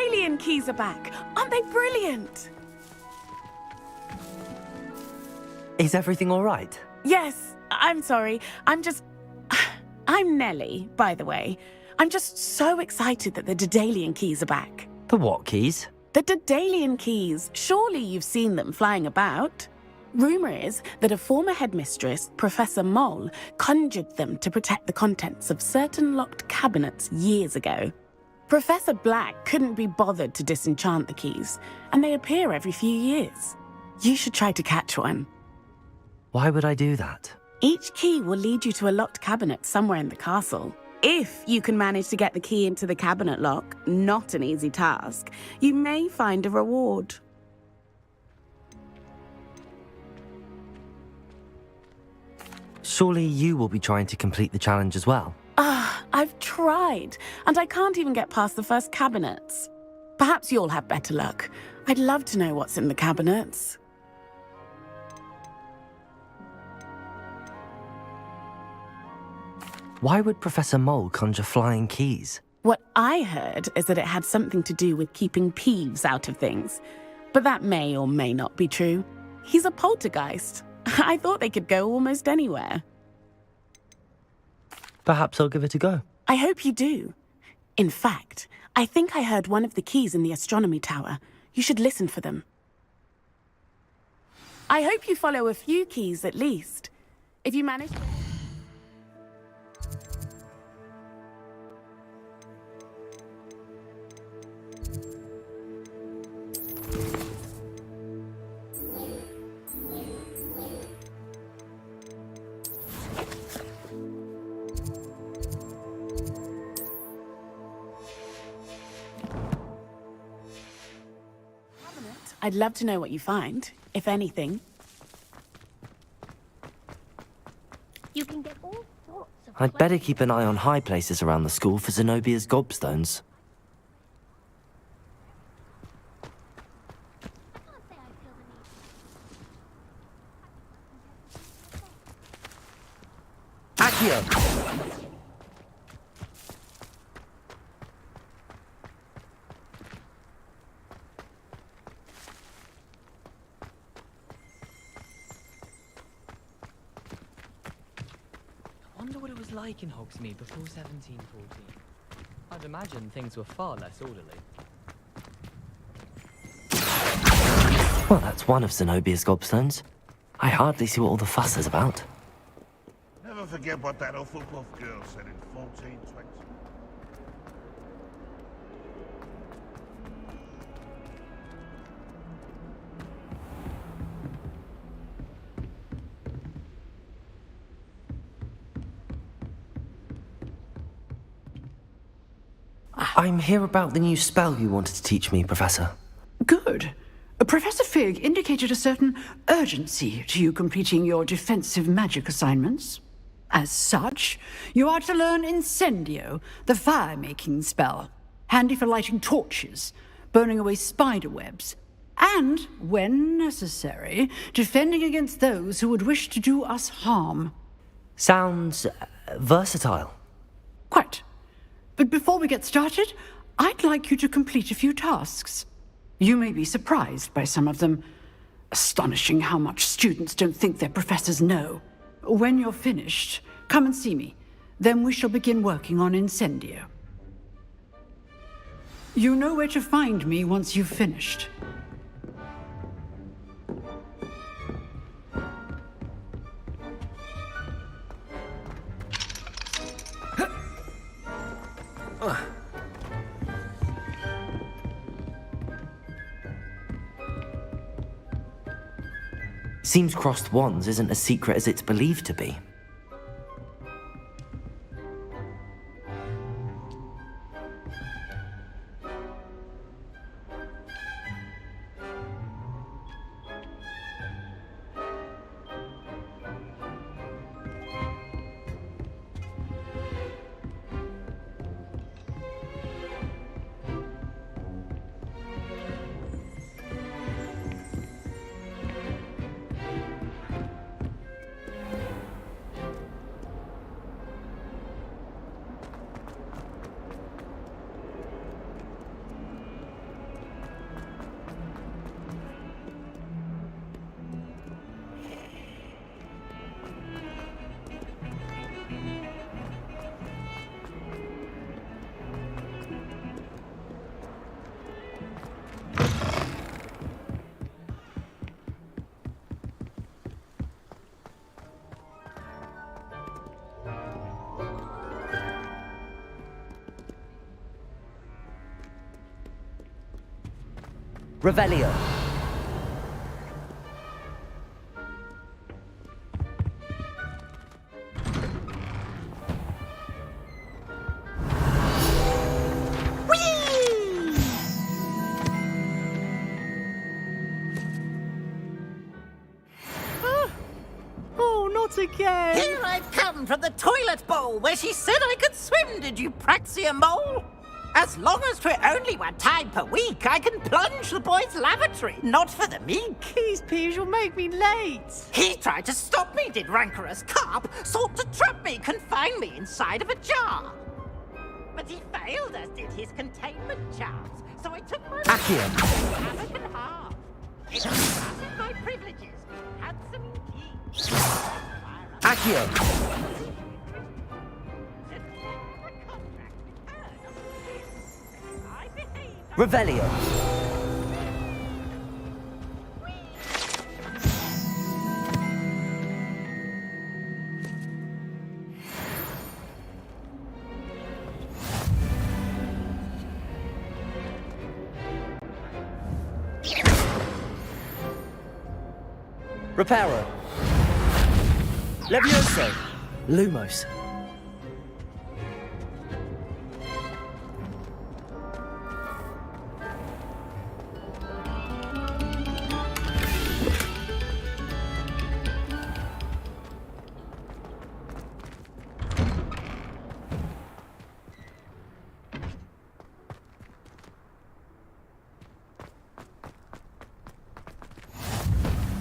Daedalian keys are back. Aren't they brilliant? Is everything all right? Yes, I'm sorry. I'm Nellie, by the way. I'm just so excited that the Daedalian keys are back. The what keys? The Daedalian keys. Surely you've seen them flying about. Rumour is that a former headmistress, Professor Mole, conjured them to protect the contents of certain locked cabinets years ago. Professor Black couldn't be bothered to disenchant the keys, and they appear every few years. You should try to catch one. Why would I do that? Each key will lead you to a locked cabinet somewhere in the castle. If you can manage to get the key into the cabinet lock, not an easy task, you may find a reward. Surely you will be trying to complete the challenge as well. I've tried, and I can't even get past the first cabinets. Perhaps you'll have better luck. I'd love to know what's in the cabinets. Why would Professor Mole conjure flying keys? What I heard is that it had something to do with keeping Peeves out of things. But that may or may not be true. He's a poltergeist. I thought they could go almost anywhere. Perhaps I'll give it a go. I hope you do. In fact, I think I heard one of the keys in the astronomy tower. You should listen for them. I hope you follow a few keys at least. If you manage... I'd love to know what you find, if anything. You can get all sorts of... I'd better keep an eye on high places around the school for Zenobia's gobstones. Accio! I wonder what it was like in Hogsmeade before 1714. I'd imagine things were far less orderly. Well, that's one of Zenobia's gobstones. I hardly see what all the fuss is about. Never forget what that Hufflepuff girl said in 1420. I'm here about the new spell you wanted to teach me, Professor. Good. Professor Fig indicated a certain urgency to you completing your defensive magic assignments. As such, you are to learn Incendio, the fire-making spell, handy for lighting torches, burning away spider webs, and, when necessary, defending against those who would wish to do us harm. Sounds versatile. Quite. But before we get started, I'd like you to complete a few tasks. You may be surprised by some of them. Astonishing how much students don't think their professors know. When you're finished, come and see me. Then we shall begin working on Incendio. You know where to find me once you've finished. Seems crossed wands isn't as secret as it's believed to be. Revelio. Oh, not again! Here I've come from the toilet bowl where she said I could swim, did you praxia mole? As long as 'twere only one time per week, I can plunge the boy's lavatory, not for the meek. Please, Peeves, you'll make me late. He tried to stop me, did rancorous carp, sought to trap me, confine me inside of a jar. But he failed, as did his containment charms, so I took my Accio. havoc and half. It granted my privileges, handsome indeed. Accio. Revelio. Reparo. Levioso. Lumos.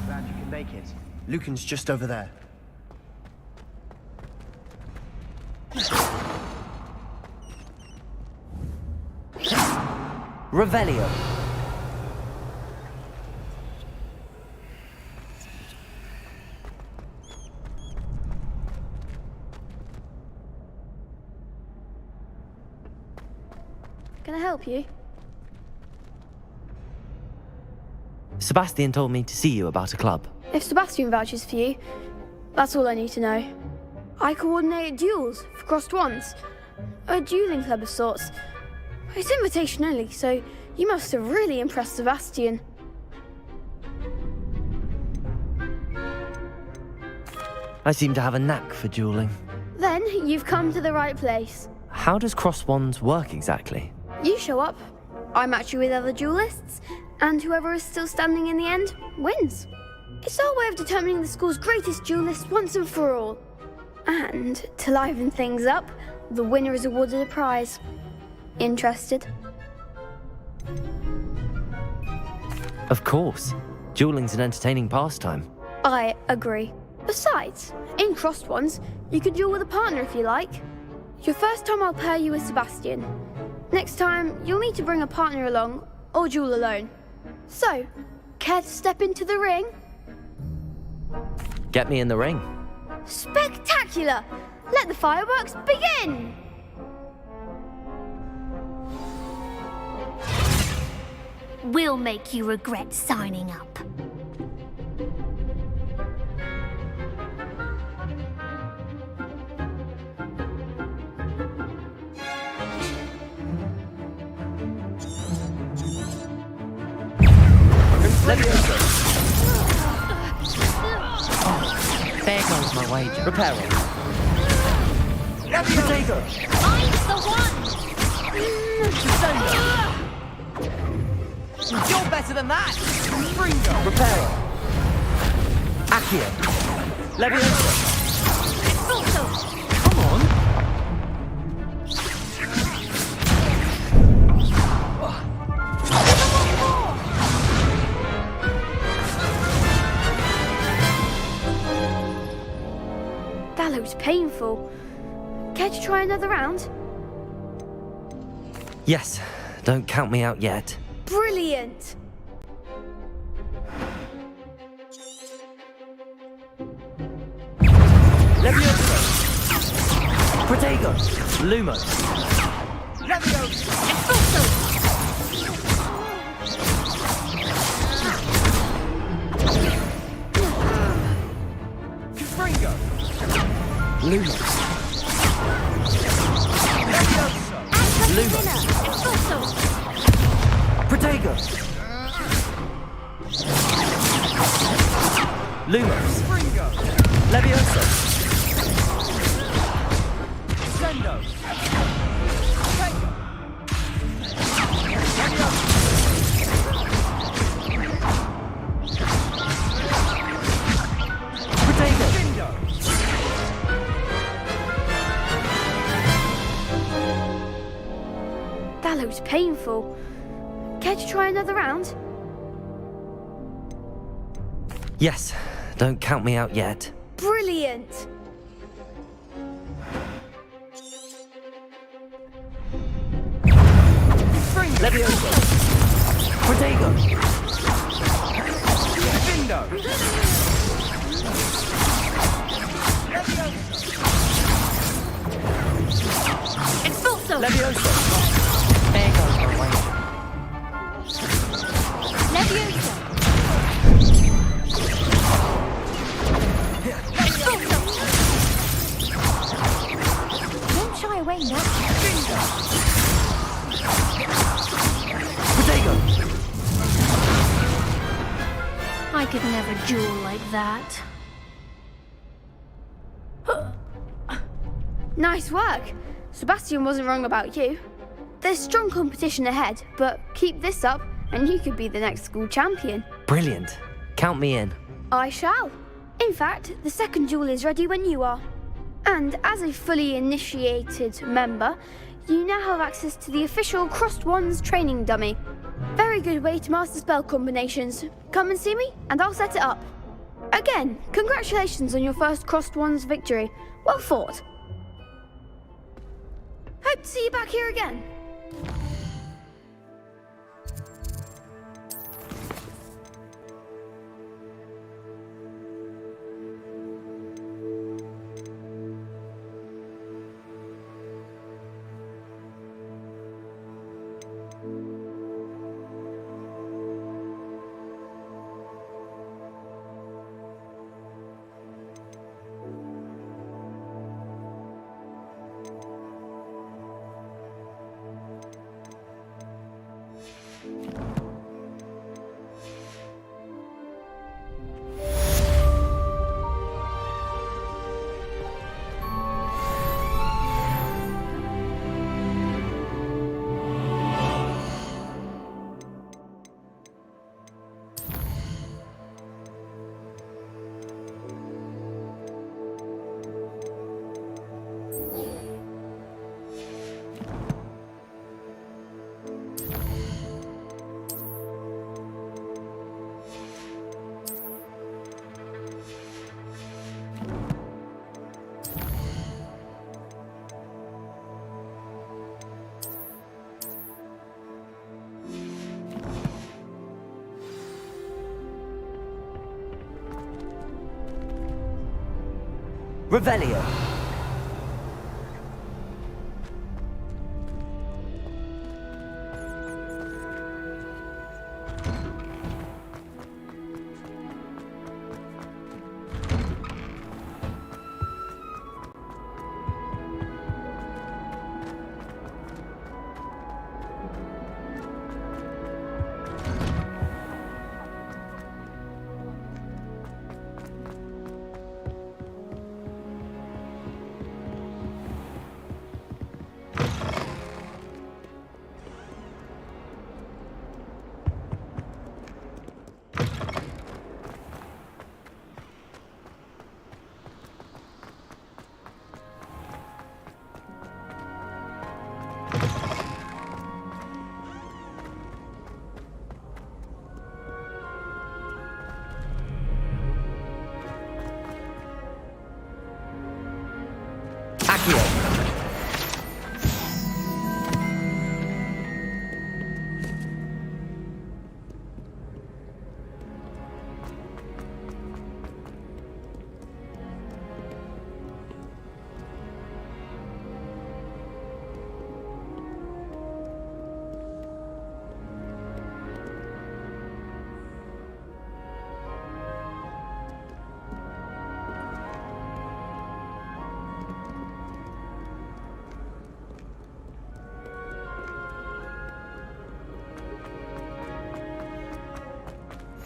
Glad you can make it. Lucan's just over there. Revelio. Can I help you? Sebastian told me to see you about a club. If Sebastian vouches for you, that's all I need to know. I coordinate duels for crossed wands. A dueling club of sorts. It's invitation only, so you must have really impressed Sebastian. I seem to have a knack for dueling. Then you've come to the right place. How does cross wands work exactly? You show up, I match you with other duelists, and whoever is still standing in the end wins. It's our way of determining the school's greatest duelist once and for all. And to liven things up, the winner is awarded a prize. Interested? Of course. Dueling's an entertaining pastime. I agree. Besides, in crossed ones, you can duel with a partner if you like. Your first time I'll pair you with Sebastian. Next time, you'll need to bring a partner along, or duel alone. So, care to step into the ring? Get me in the ring. Spectacular! Let the fireworks begin! We'll make you regret signing up. There goes my wager. Repair it. Potato! Mine's the one! You're better than that! Ringo! Repair it. Accio. Levioso. Come on. That looks painful. Care to try another round? Yes. Don't count me out yet. Brilliant! Levioso. Protego. Lumos. Levioso! Ringo! Lumos. Lumos. Protego. Lumos. Fringo. Levioso. Sendo. Tango. Protego. Findo. That looked painful. Care to try another round? Yes, don't count me out yet. Brilliant! Levioso. Protego. Findo. Expulso! Levioso. There goes my way. Levioso! Expulso! Don't shy away now. Protego. I could never duel like that. Nice work. Sebastian wasn't wrong about you. There's strong competition ahead, but keep this up and you could be the next school champion. Brilliant. Count me in. I shall. In fact, the second duel is ready when you are. And as a fully initiated member, you now have access to the official Crossed Wands training dummy. Very good way to master spell combinations. Come and see me, and I'll set it up. Again, congratulations on your first Crossed Wands victory. Well fought. Hope to see you back here again. Revelio.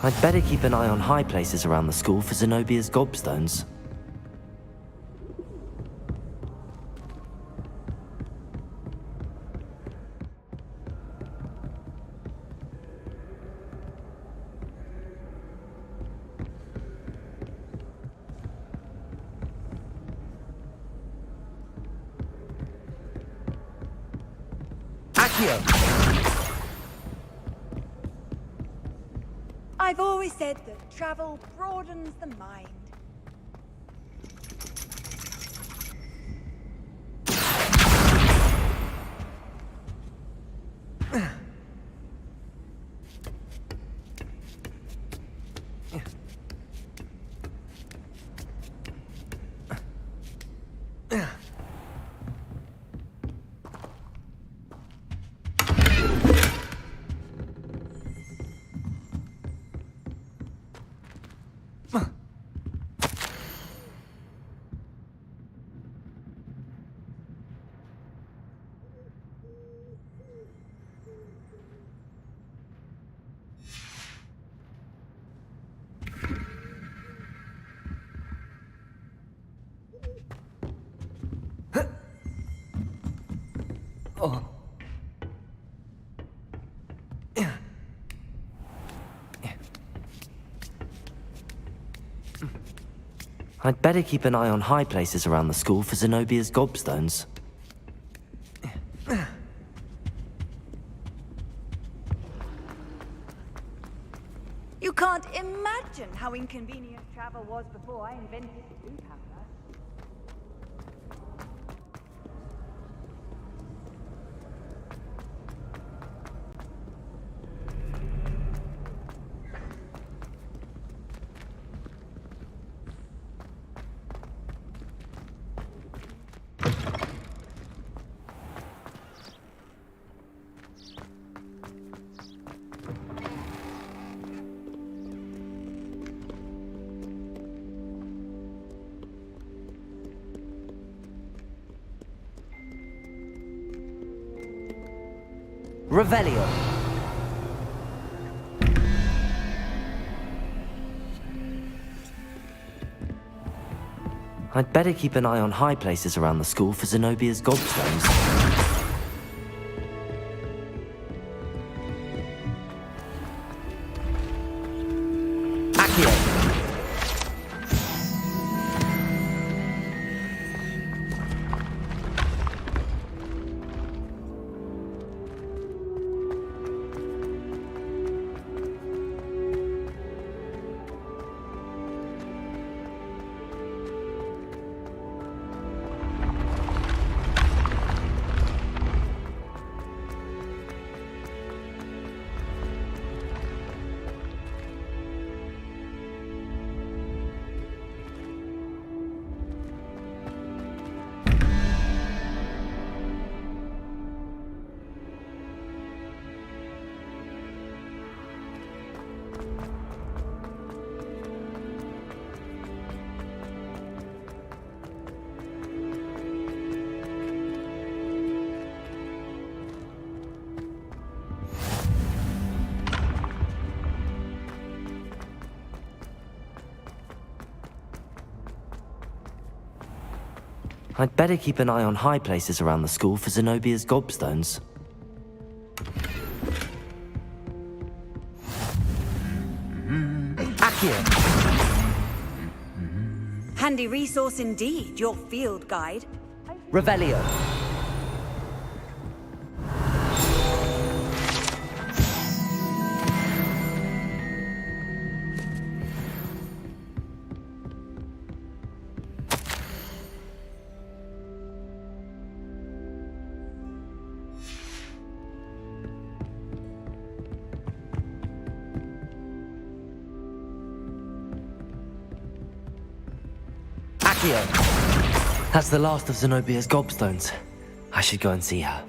I'd better keep an eye on high places around the school for Zenobia's gobstones. I've always said that travel broadens the mind. I'd better keep an eye on high places around the school for Zenobia's gobstones. You can't imagine how inconvenient travel was before I invented blue powder. Revelio. I'd better keep an eye on high places around the school for Zenobia's gobstones. I'd better keep an eye on high places around the school for Zenobia's gobstones. Handy resource indeed, your field guide. Revelio. That's the last of Zenobia's gobstones. I should go and see her.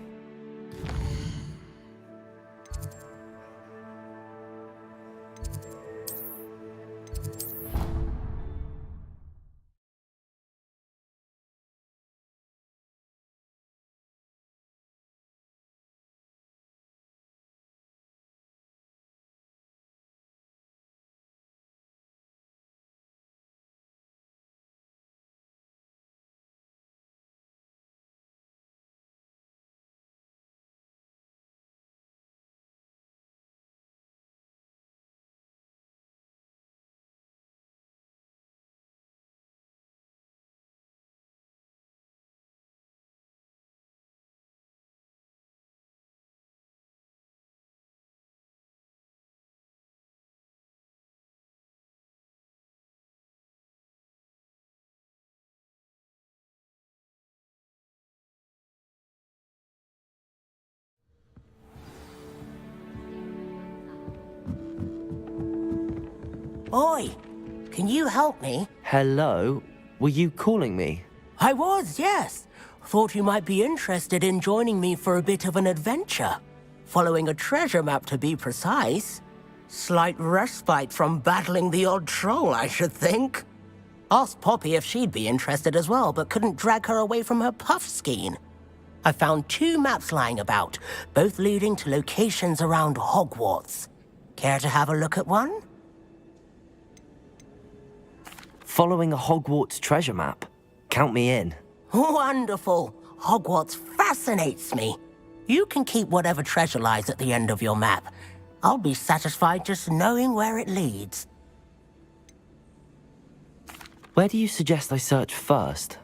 Oi, can you help me? Hello? Were you calling me? I was, yes. Thought you might be interested in joining me for a bit of an adventure. Following a treasure map, to be precise. Slight respite from battling the odd troll, I should think. Asked Poppy if she'd be interested as well, but couldn't drag her away from her puff skein. I found 2 maps lying about, both leading to locations around Hogwarts. Care to have a look at one? Following a Hogwarts treasure map. Count me in. Wonderful. Hogwarts fascinates me. You can keep whatever treasure lies at the end of your map. I'll be satisfied just knowing where it leads. Where do you suggest I search first?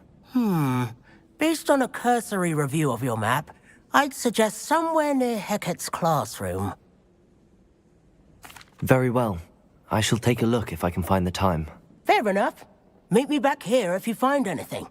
Based on a cursory review of your map, I'd suggest somewhere near Hecat's classroom. Very well. I shall take a look if I can find the time. Fair enough. Meet me back here if you find anything.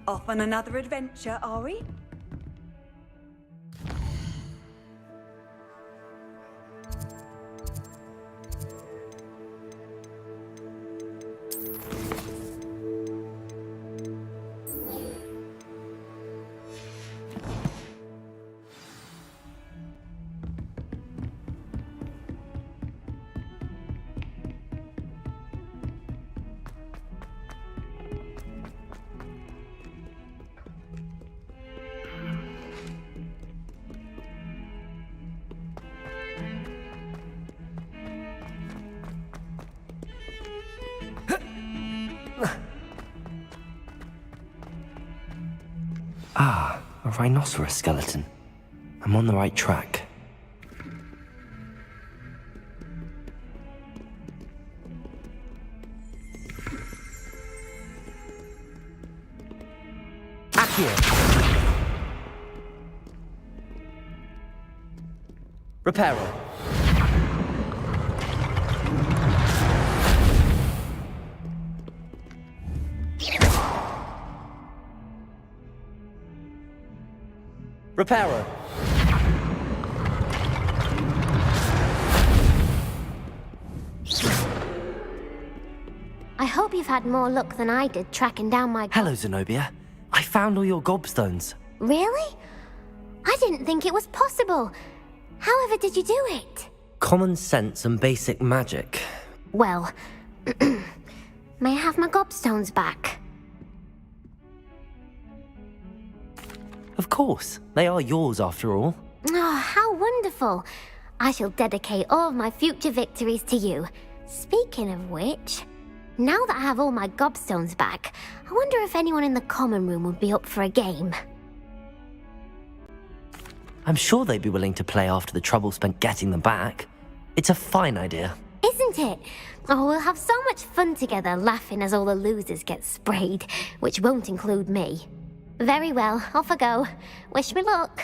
Off on another adventure, are we? Ah, a rhinoceros skeleton. I'm on the right track. Reparo. Reparo. I hope you've had more luck than I did tracking down my... Hello, Zenobia. I found all your gobstones. Really? I didn't think it was possible. However did you do it? Common sense and basic magic. Well, may I have my gobstones back? Of course. They are yours after all. Oh, how wonderful. I shall dedicate all of my future victories to you. Speaking of which, now that I have all my gobstones back, I wonder if anyone in the common room would be up for a game. I'm sure they'd be willing to play after the trouble spent getting them back. It's a fine idea. Isn't it? Oh, we'll have so much fun together laughing as all the losers get sprayed, which won't include me. Very well, off I go. Wish me luck.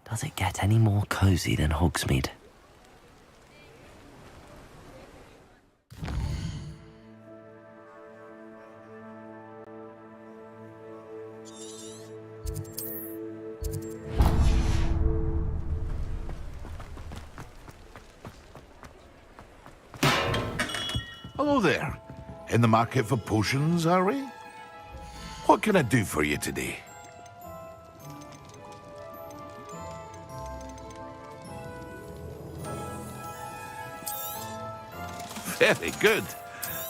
Does it get any more cozy than Hogsmeade? Hello there. In the market for potions, are we? What can I do for you today? Very good.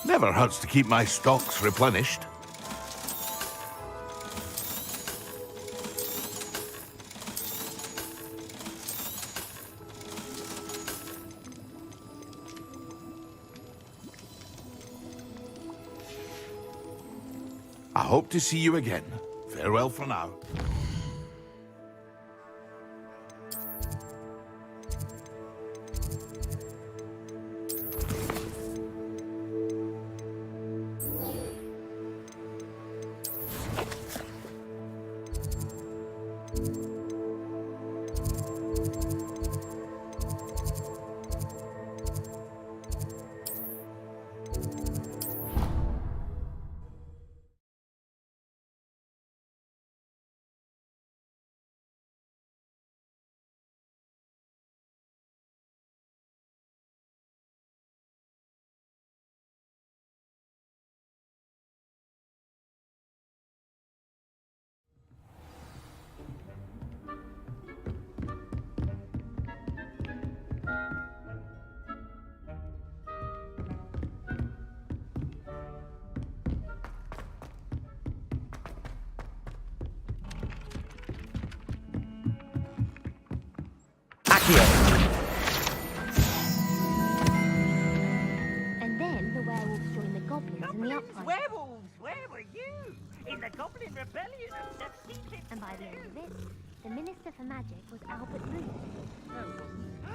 Never hurts to keep my stocks replenished. I hope to see you again. Farewell for now. And then the werewolves joined the goblins in the uprising. Werewolves, where were you? In the Goblin Rebellion of the secret. And by the end of it, the Minister for Magic was Albert Booth.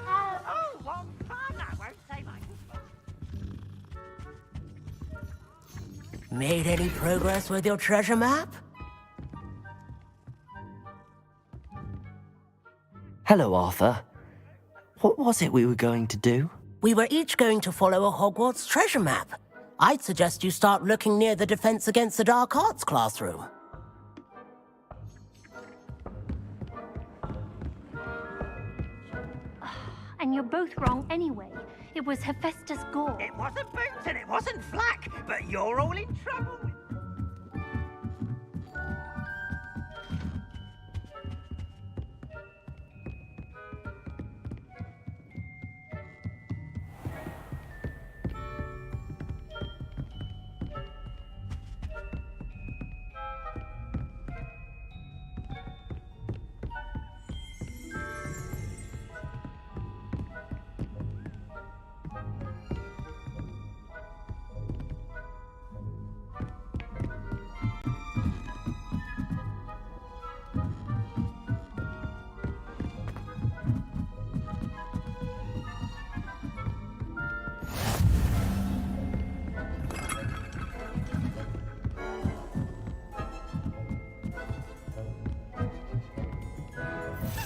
Oh, what fun! I won't say much. Made any progress with your treasure map? Hello, Arthur. What was it we were going to do? We were each going to follow a Hogwarts treasure map. I'd suggest you start looking near the Defense Against the Dark Arts classroom. And you're both wrong anyway. It was Hephaestus Gore. It wasn't Boots and it wasn't Flack, but you're all in trouble.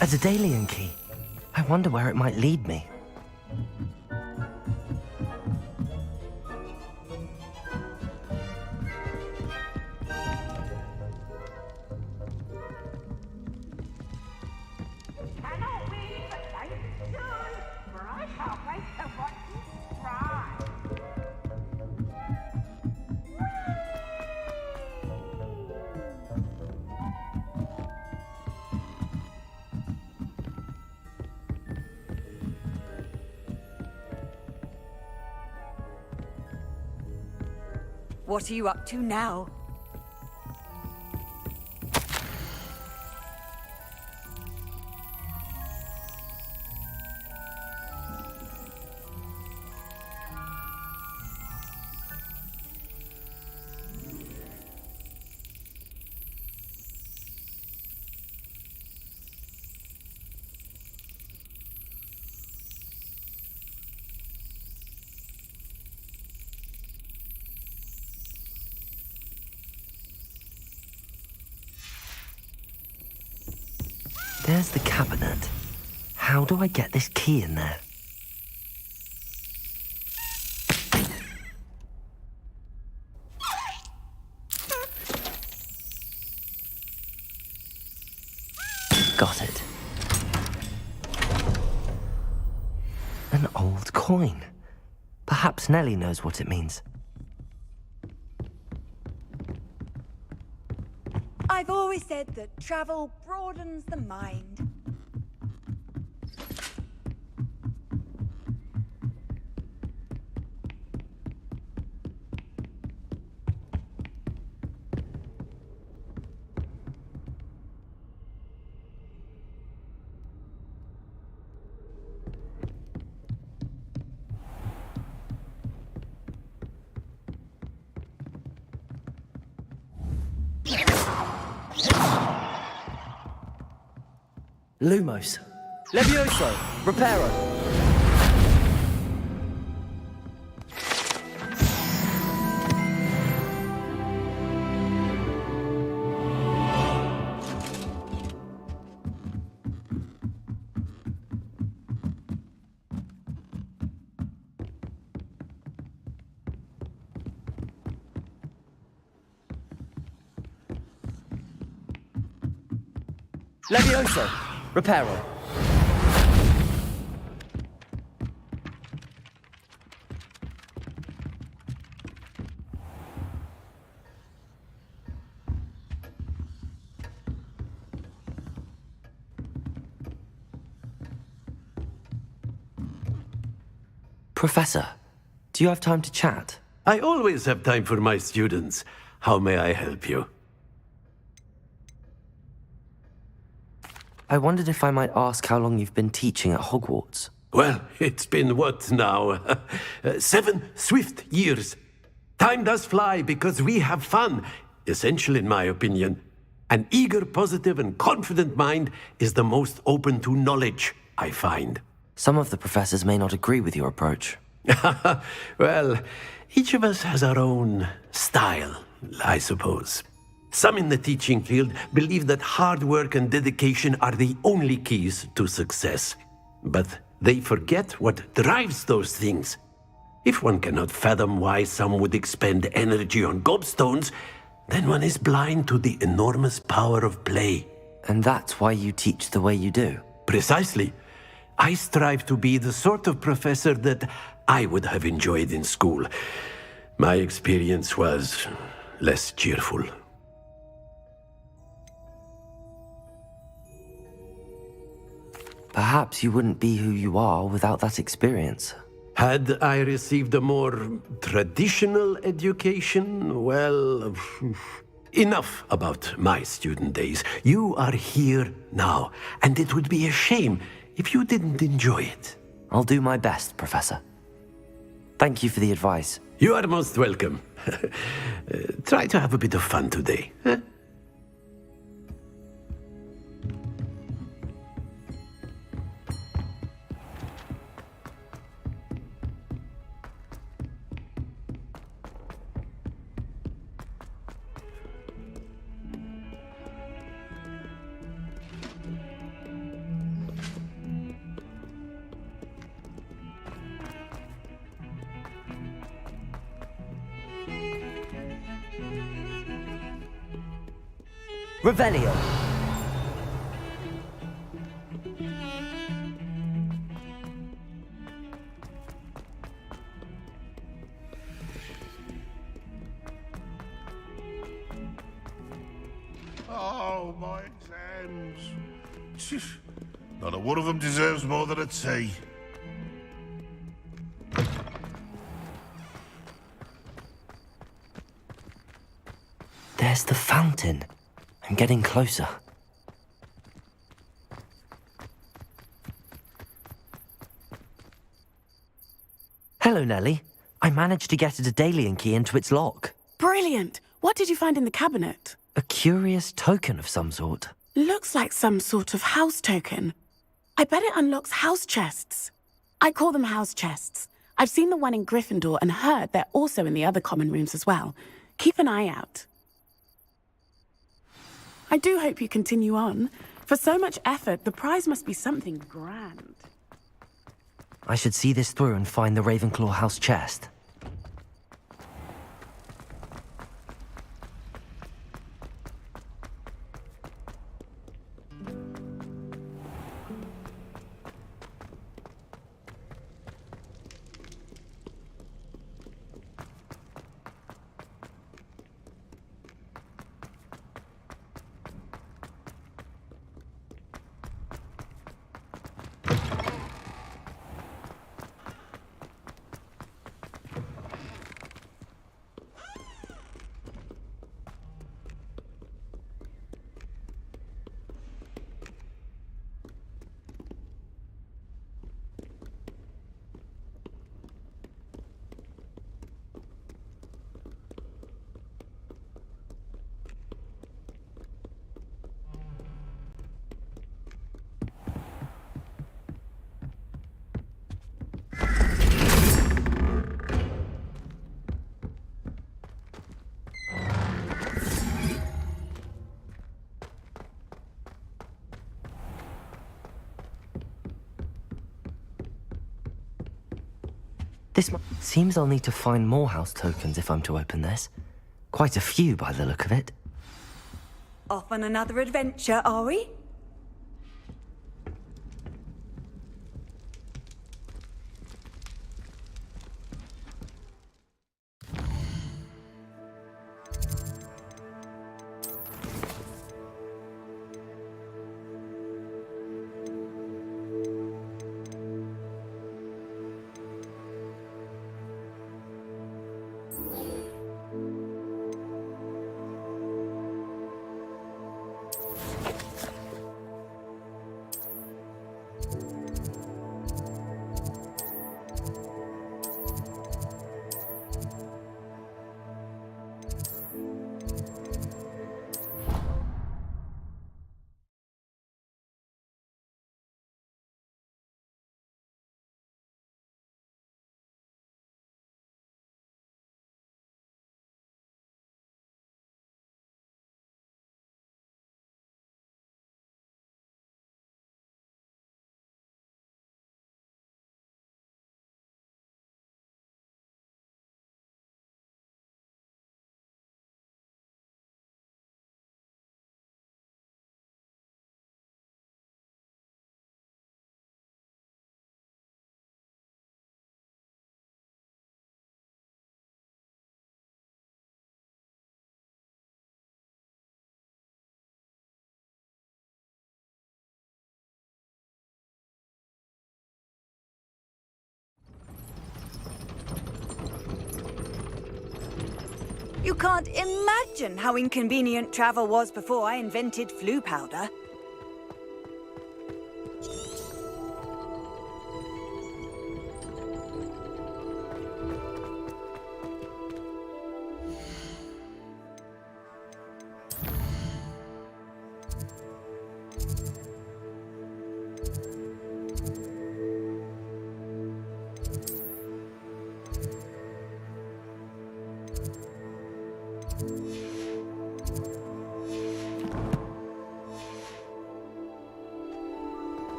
A Daedalian key. I wonder where it might lead me. Cannot win, but don't soon, for I can't wait to watch you try. What are you up to now? There's the cabinet. How do I get this key in there? Got it. An old coin. Perhaps Nellie knows what it means. I've always said that travel broadens the mind. Lumos. Levioso. Reparo. Levioso. Reparo. Professor, do you have time to chat? I always have time for my students. How may I help you? I wondered if I might ask how long you've been teaching at Hogwarts. Well, it's been what now? 7 swift years. Time does fly because we have fun. Essential in my opinion. An eager, positive, and confident mind is the most open to knowledge, I find. Some of the professors may not agree with your approach. Well, each of us has our own style, I suppose. Some in the teaching field believe that hard work and dedication are the only keys to success. But they forget what drives those things. If one cannot fathom why some would expend energy on gobstones, then one is blind to the enormous power of play. And that's why you teach the way you do? Precisely. I strive to be the sort of professor that I would have enjoyed in school. My experience was less cheerful. Perhaps you wouldn't be who you are without that experience. Had I received a more traditional education, well, enough about my student days. You are here now, and it would be a shame if you didn't enjoy it. I'll do my best, Professor. Thank you for the advice. You are most welcome. Try to have a bit of fun today. Huh? Revelio. Oh, my exams. Not a one of them deserves more than a tea. There's the fountain. I'm getting closer. Hello, Nellie. I managed to get a Daedalian key into its lock. Brilliant! What did you find in the cabinet? A curious token of some sort. Looks like some sort of house token. I bet it unlocks house chests. I call them house chests. I've seen the one in Gryffindor and heard they're also in the other common rooms as well. Keep an eye out. I do hope you continue on. For so much effort, the prize must be something grand. I should see this through and find the Ravenclaw house chest. Seems I'll need to find more house tokens if I'm to open this. Quite a few by the look of it. Off on another adventure, are we? You can't imagine how inconvenient travel was before I invented flu powder.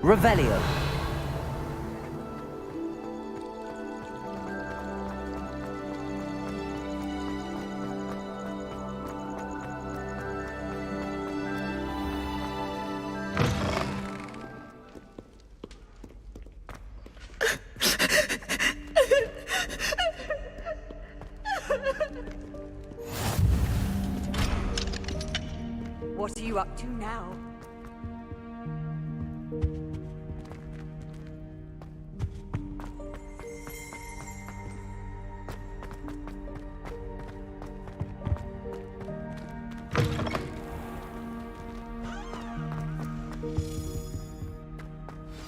Revelio. What are you up to now?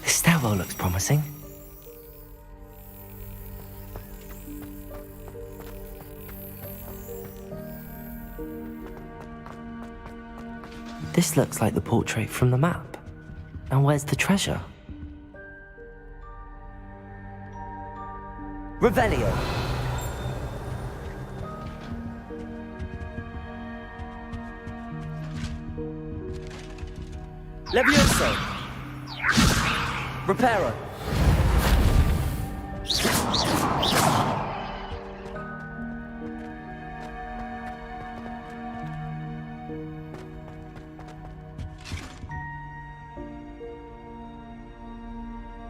This stairwell looks promising. This looks like the portrait from the map. And where's the treasure? Revelio. Levioso! Reparo!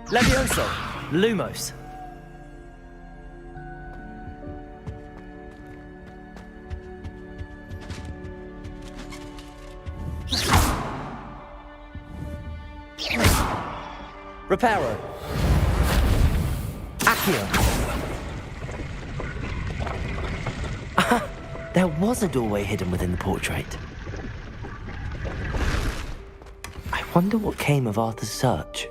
Levioso! Lumos! Reparo! Accio! There was a doorway hidden within the portrait. I wonder what came of Arthur's search.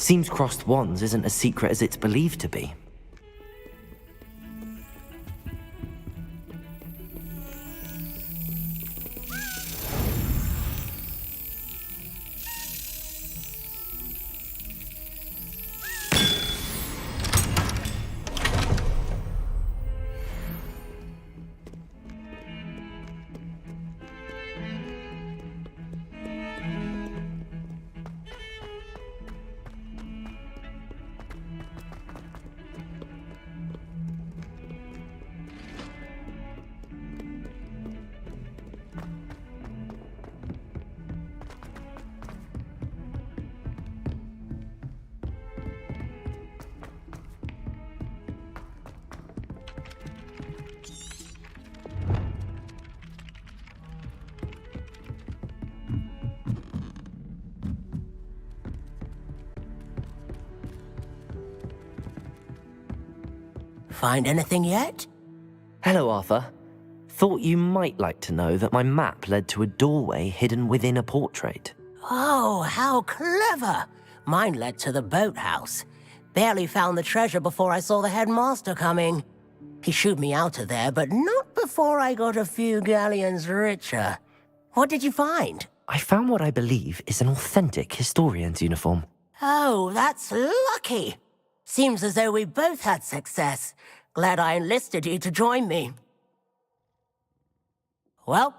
Seems crossed wands isn't as secret as it's believed to be. Find anything yet? Hello, Arthur. Thought you might like to know that my map led to a doorway hidden within a portrait. Oh, how clever! Mine led to the boathouse. Barely found the treasure before I saw the headmaster coming. He shooed me out of there, but not before I got a few galleons richer. What did you find? I found what I believe is an authentic historian's uniform. Oh, that's lucky. Seems as though we both had success. Glad I enlisted you to join me. Well,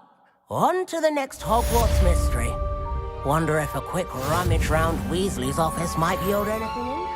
on to the next Hogwarts mystery. Wonder if a quick rummage round Weasley's office might yield anything interesting?